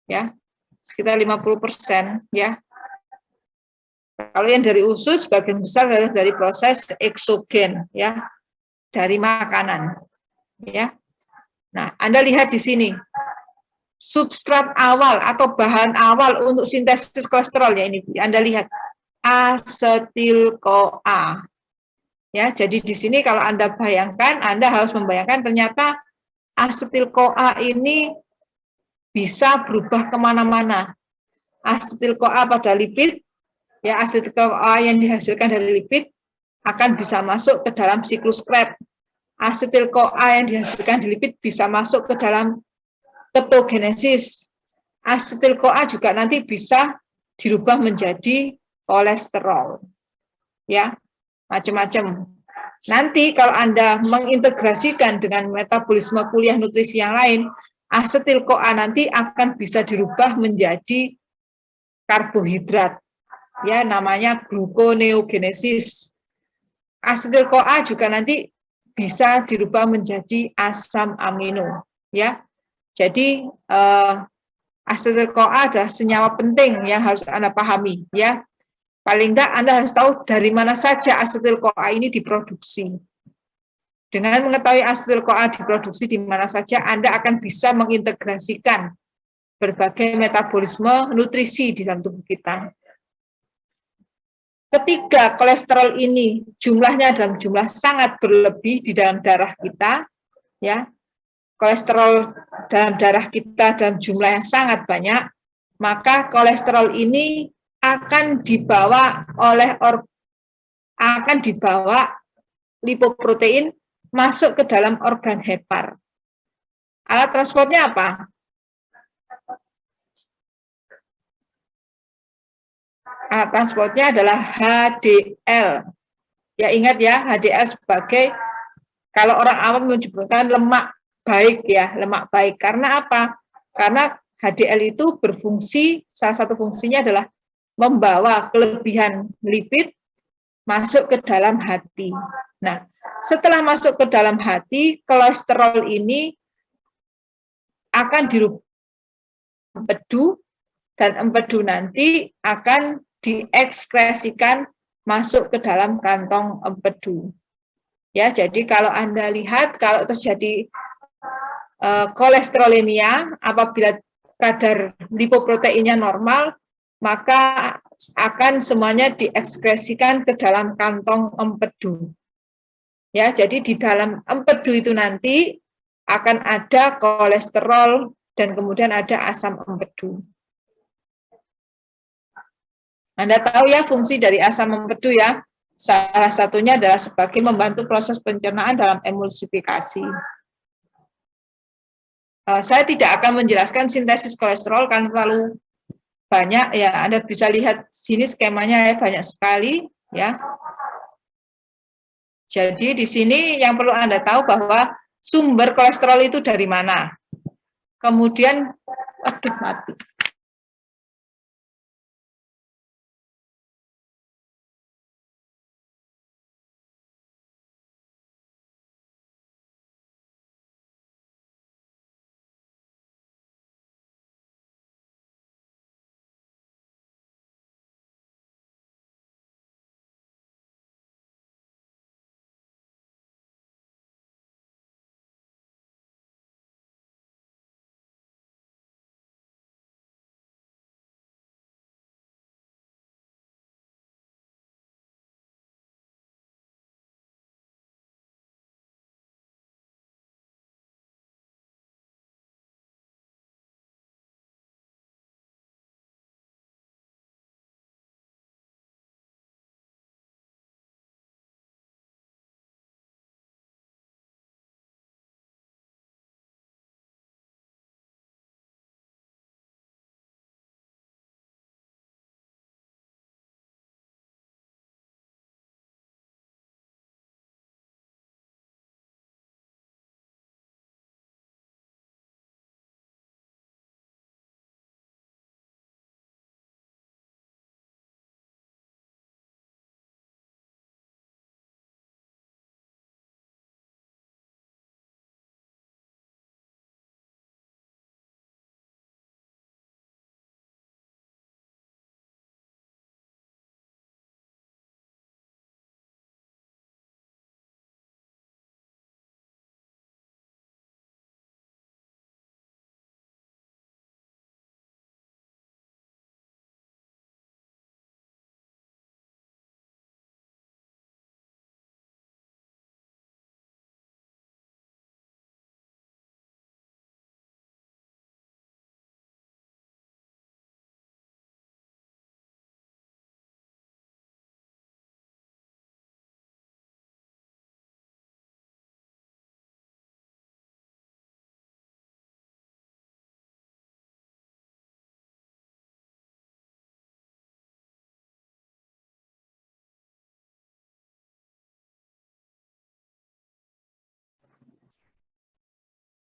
Ya, sekitar 50%, ya. Kalau yang dari usus, sebagian besar adalah dari proses eksogen, ya, dari makanan, ya. Nah, Anda lihat di sini, substrat awal atau bahan awal untuk sintesis kolesterol, ya, ini Anda lihat, asetil-CoA. Ya, jadi di sini kalau Anda bayangkan, Anda harus membayangkan ternyata asetil-CoA ini bisa berubah kemana-mana. Asetil-CoA pada lipid, ya asetil-CoA yang dihasilkan dari lipid akan bisa masuk ke dalam siklus Krebs. Asetil-CoA yang dihasilkan di lipid bisa masuk ke dalam ketogenesis. Asetil-CoA juga nanti bisa dirubah menjadi kolesterol. Ya, macam-macam. Nanti kalau Anda mengintegrasikan dengan metabolisme kuliah nutrisi yang lain, asetil-CoA nanti akan bisa dirubah menjadi karbohidrat. Ya, namanya gluconeogenesis. Asetil-CoA juga nanti bisa dirubah menjadi asam amino. Ya, jadi asetil-CoA adalah senyawa penting yang harus Anda pahami. Ya, paling tidak Anda harus tahu dari mana saja asetil-CoA ini diproduksi. Dengan mengetahui asetil-CoA diproduksi di mana saja, Anda akan bisa mengintegrasikan berbagai metabolisme nutrisi di dalam tubuh kita. Ketika kolesterol ini jumlahnya dalam jumlah sangat berlebih di dalam darah kita, ya, kolesterol dalam darah kita dalam jumlah yang sangat banyak, maka kolesterol ini akan dibawa lipoprotein masuk ke dalam organ hepar. Alat transportnya apa? Alat transportnya adalah HDL. Ya, ingat ya, HDL sebagai, kalau orang awam menyebutkan lemak baik ya, lemak baik. Karena apa? Karena HDL itu berfungsi, salah satu fungsinya adalah membawa kelebihan lipid masuk ke dalam hati. Nah, setelah masuk ke dalam hati, kolesterol ini akan dirubah empedu, dan empedu nanti akan diekskresikan masuk ke dalam kantong empedu. Ya, jadi kalau Anda lihat, kalau terjadi kolesterolemia, apabila kadar lipoproteinnya normal, maka akan semuanya diekskresikan ke dalam kantong empedu. Ya, jadi di dalam empedu itu nanti akan ada kolesterol dan kemudian ada asam empedu. Anda tahu ya fungsi dari asam empedu ya. Salah satunya adalah sebagai membantu proses pencernaan dalam emulsifikasi. Saya tidak akan menjelaskan sintesis kolesterol kan terlalu banyak ya. Anda bisa lihat sini skemanya ya, banyak sekali ya. Jadi di sini yang perlu Anda tahu bahwa sumber kolesterol itu dari mana. Kemudian, waduh mati.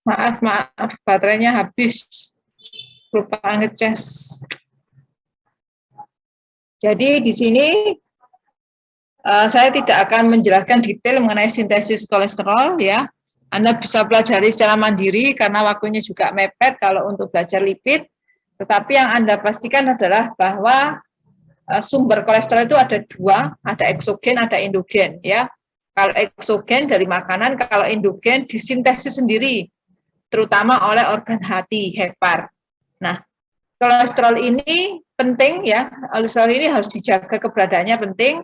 Maaf, baterainya habis. Lupa ngecas. Jadi di sini saya tidak akan menjelaskan detail mengenai sintesis kolesterol ya. Anda bisa pelajari secara mandiri karena waktunya juga mepet kalau untuk belajar lipid. Tetapi yang Anda pastikan adalah bahwa sumber kolesterol itu ada dua, ada eksogen, ada endogen ya. Kalau eksogen dari makanan, kalau endogen disintesis sendiri, terutama oleh organ hati, hepar. Nah, kolesterol ini penting ya, kolesterol ini harus dijaga keberadaannya penting,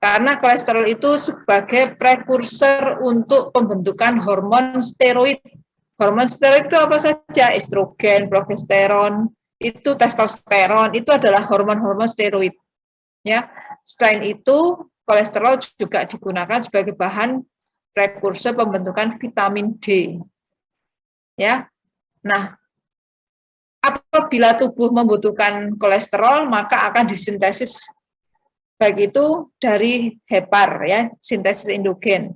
karena kolesterol itu sebagai prekursor untuk pembentukan hormon steroid. Hormon steroid itu apa saja? Estrogen, progesteron, itu testosteron, itu adalah hormon-hormon steroid. Ya, selain itu kolesterol juga digunakan sebagai bahan prekursor pembentukan vitamin D. Ya. Nah, apabila tubuh membutuhkan kolesterol, maka akan disintesis baik itu dari hepar ya, sintesis endogen.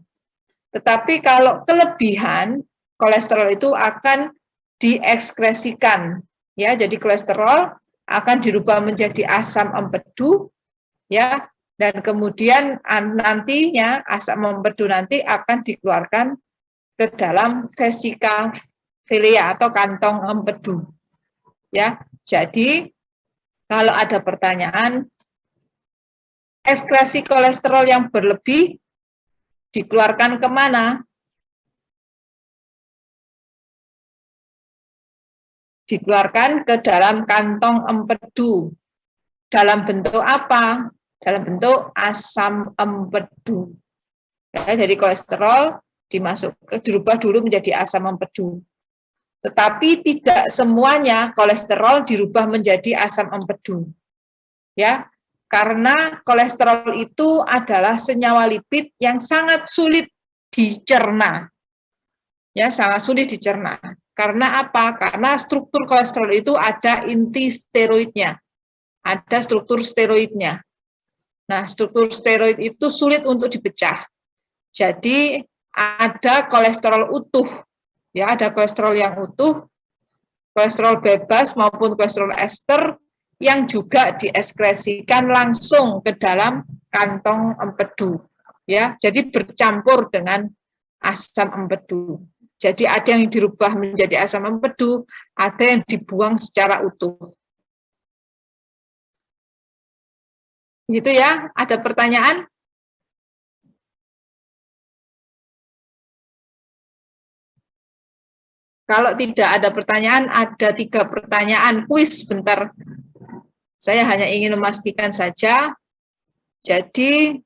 Tetapi kalau kelebihan kolesterol itu akan diekskresikan ya, jadi kolesterol akan dirubah menjadi asam empedu ya, dan kemudian nantinya asam empedu nanti akan dikeluarkan ke dalam vesika vilea atau kantong empedu ya. Jadi kalau ada pertanyaan, ekskresi kolesterol yang berlebih dikeluarkan kemana? Dikeluarkan ke dalam kantong empedu. Dalam bentuk apa? Dalam bentuk asam empedu. Ya, jadi kolesterol dirubah dulu menjadi asam empedu. Tetapi tidak semuanya kolesterol dirubah menjadi asam empedu. Ya, karena kolesterol itu adalah senyawa lipid yang sangat sulit dicerna. Ya, sangat sulit dicerna. Karena apa? Karena struktur kolesterol itu ada inti steroidnya. Ada struktur steroidnya. Nah, struktur steroid itu sulit untuk dipecah. Jadi ada kolesterol utuh, ya ada kolesterol yang utuh, kolesterol bebas maupun kolesterol ester yang juga dieskresikan langsung ke dalam kantong empedu, ya. Jadi bercampur dengan asam empedu. Jadi ada yang dirubah menjadi asam empedu, ada yang dibuang secara utuh. Gitu ya, ada pertanyaan? Kalau tidak ada pertanyaan, ada 3 pertanyaan kuis bentar. Saya hanya ingin memastikan saja. Jadi,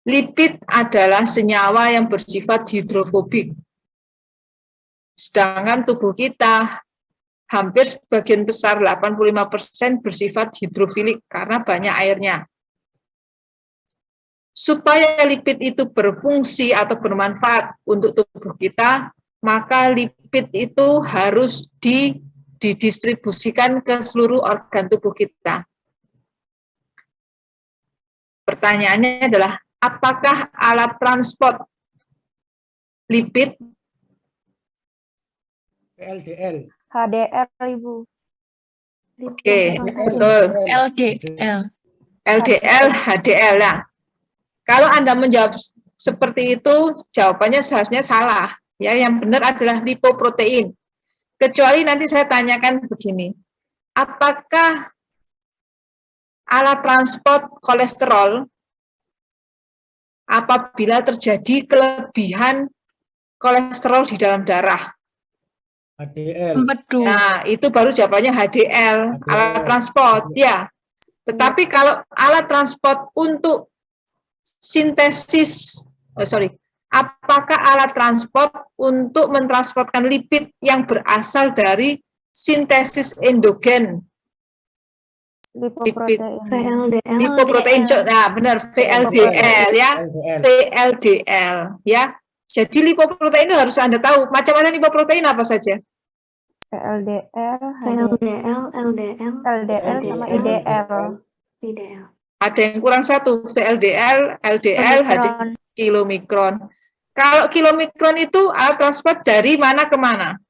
lipid adalah senyawa yang bersifat hidrofobik. Sedangkan tubuh kita hampir sebagian besar 85% bersifat hidrofilik karena banyak airnya. Supaya lipid itu berfungsi atau bermanfaat untuk tubuh kita, maka lipid itu harus didistribusikan ke seluruh organ tubuh kita. Pertanyaannya adalah, apakah alat transport lipid? LDL. HDL, Ibu. Oke, betul. LDL. LDL, HDL. Nah, kalau Anda menjawab seperti itu, jawabannya seharusnya salah. Ya, yang benar adalah lipoprotein. Kecuali nanti saya tanyakan begini, apakah alat transport kolesterol apabila terjadi kelebihan kolesterol di dalam darah? HDL. Empedu. Nah, itu baru jawabannya HDL, alat transport, ya. Tetapi kalau alat transport untuk sintesis, apakah alat transport untuk mentransportkan lipid yang berasal dari sintesis endogen? Lipoprotein. Lipoprotein, nah benar, VLDL ya, VLDL ya. Jadi lipoprotein itu harus Anda tahu, macam-macam lipoprotein apa saja? LDL, LDL sama IDL. Ada yang kurang satu, VLDL, LDL, HDL, kilomikron. Kalau kilomikron itu alat transport dari mana ke mana?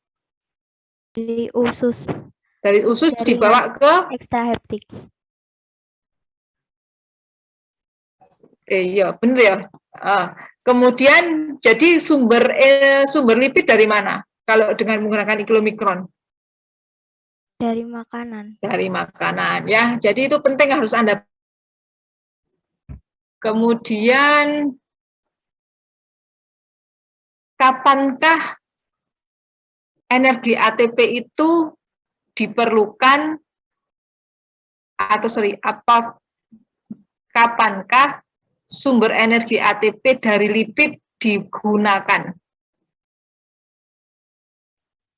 Dari usus Dari usus Jaringan. dibawa ke ekstraheptik. iya, benar ya. Kemudian jadi sumber lipid dari mana? Kalau dengan menggunakan kilomikron? Dari makanan. Dari makanan ya. Jadi itu penting harus Anda. Kemudian kapankah energi ATP itu diperlukan atau kapankah sumber energi ATP dari lipid digunakan?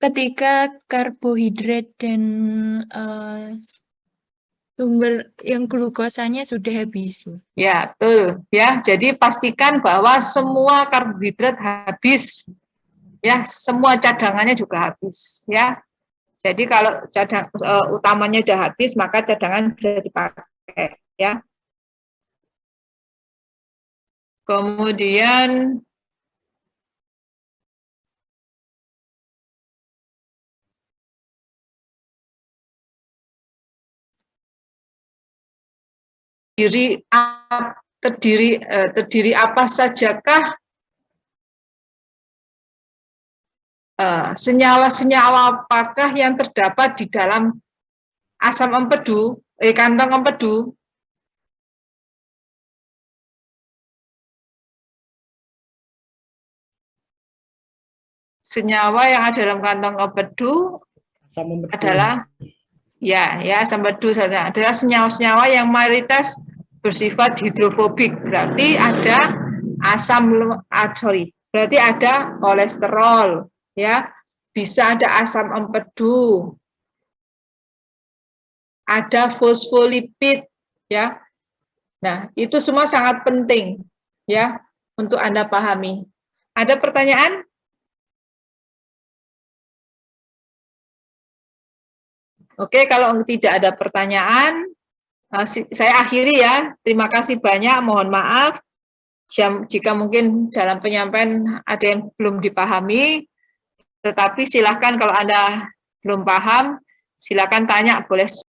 Ketika karbohidrat dan sumber yang glukosanya sudah habis. Ya, betul. Ya, jadi pastikan bahwa semua karbohidrat habis. Ya, semua cadangannya juga habis. Ya, jadi kalau utamanya sudah habis, maka cadangan sudah dipakai. Ya. Kemudian terdiri apa sajakah senyawa-senyawa apakah yang terdapat di dalam asam empedu, kantong empedu? Senyawa yang ada dalam kantong empedu adalah asam empedu adalah senyawa-senyawa yang mayoritas bersifat hidrofobik. Berarti ada berarti ada kolesterol, ya. Bisa ada asam empedu. Ada fosfolipid, ya. Nah, itu semua sangat penting, ya, untuk Anda pahami. Ada pertanyaan? Oke, kalau tidak ada pertanyaan, saya akhiri ya. Terima kasih banyak, mohon maaf jika mungkin dalam penyampaian ada yang belum dipahami, tetapi silakan kalau Anda belum paham, silakan tanya, boleh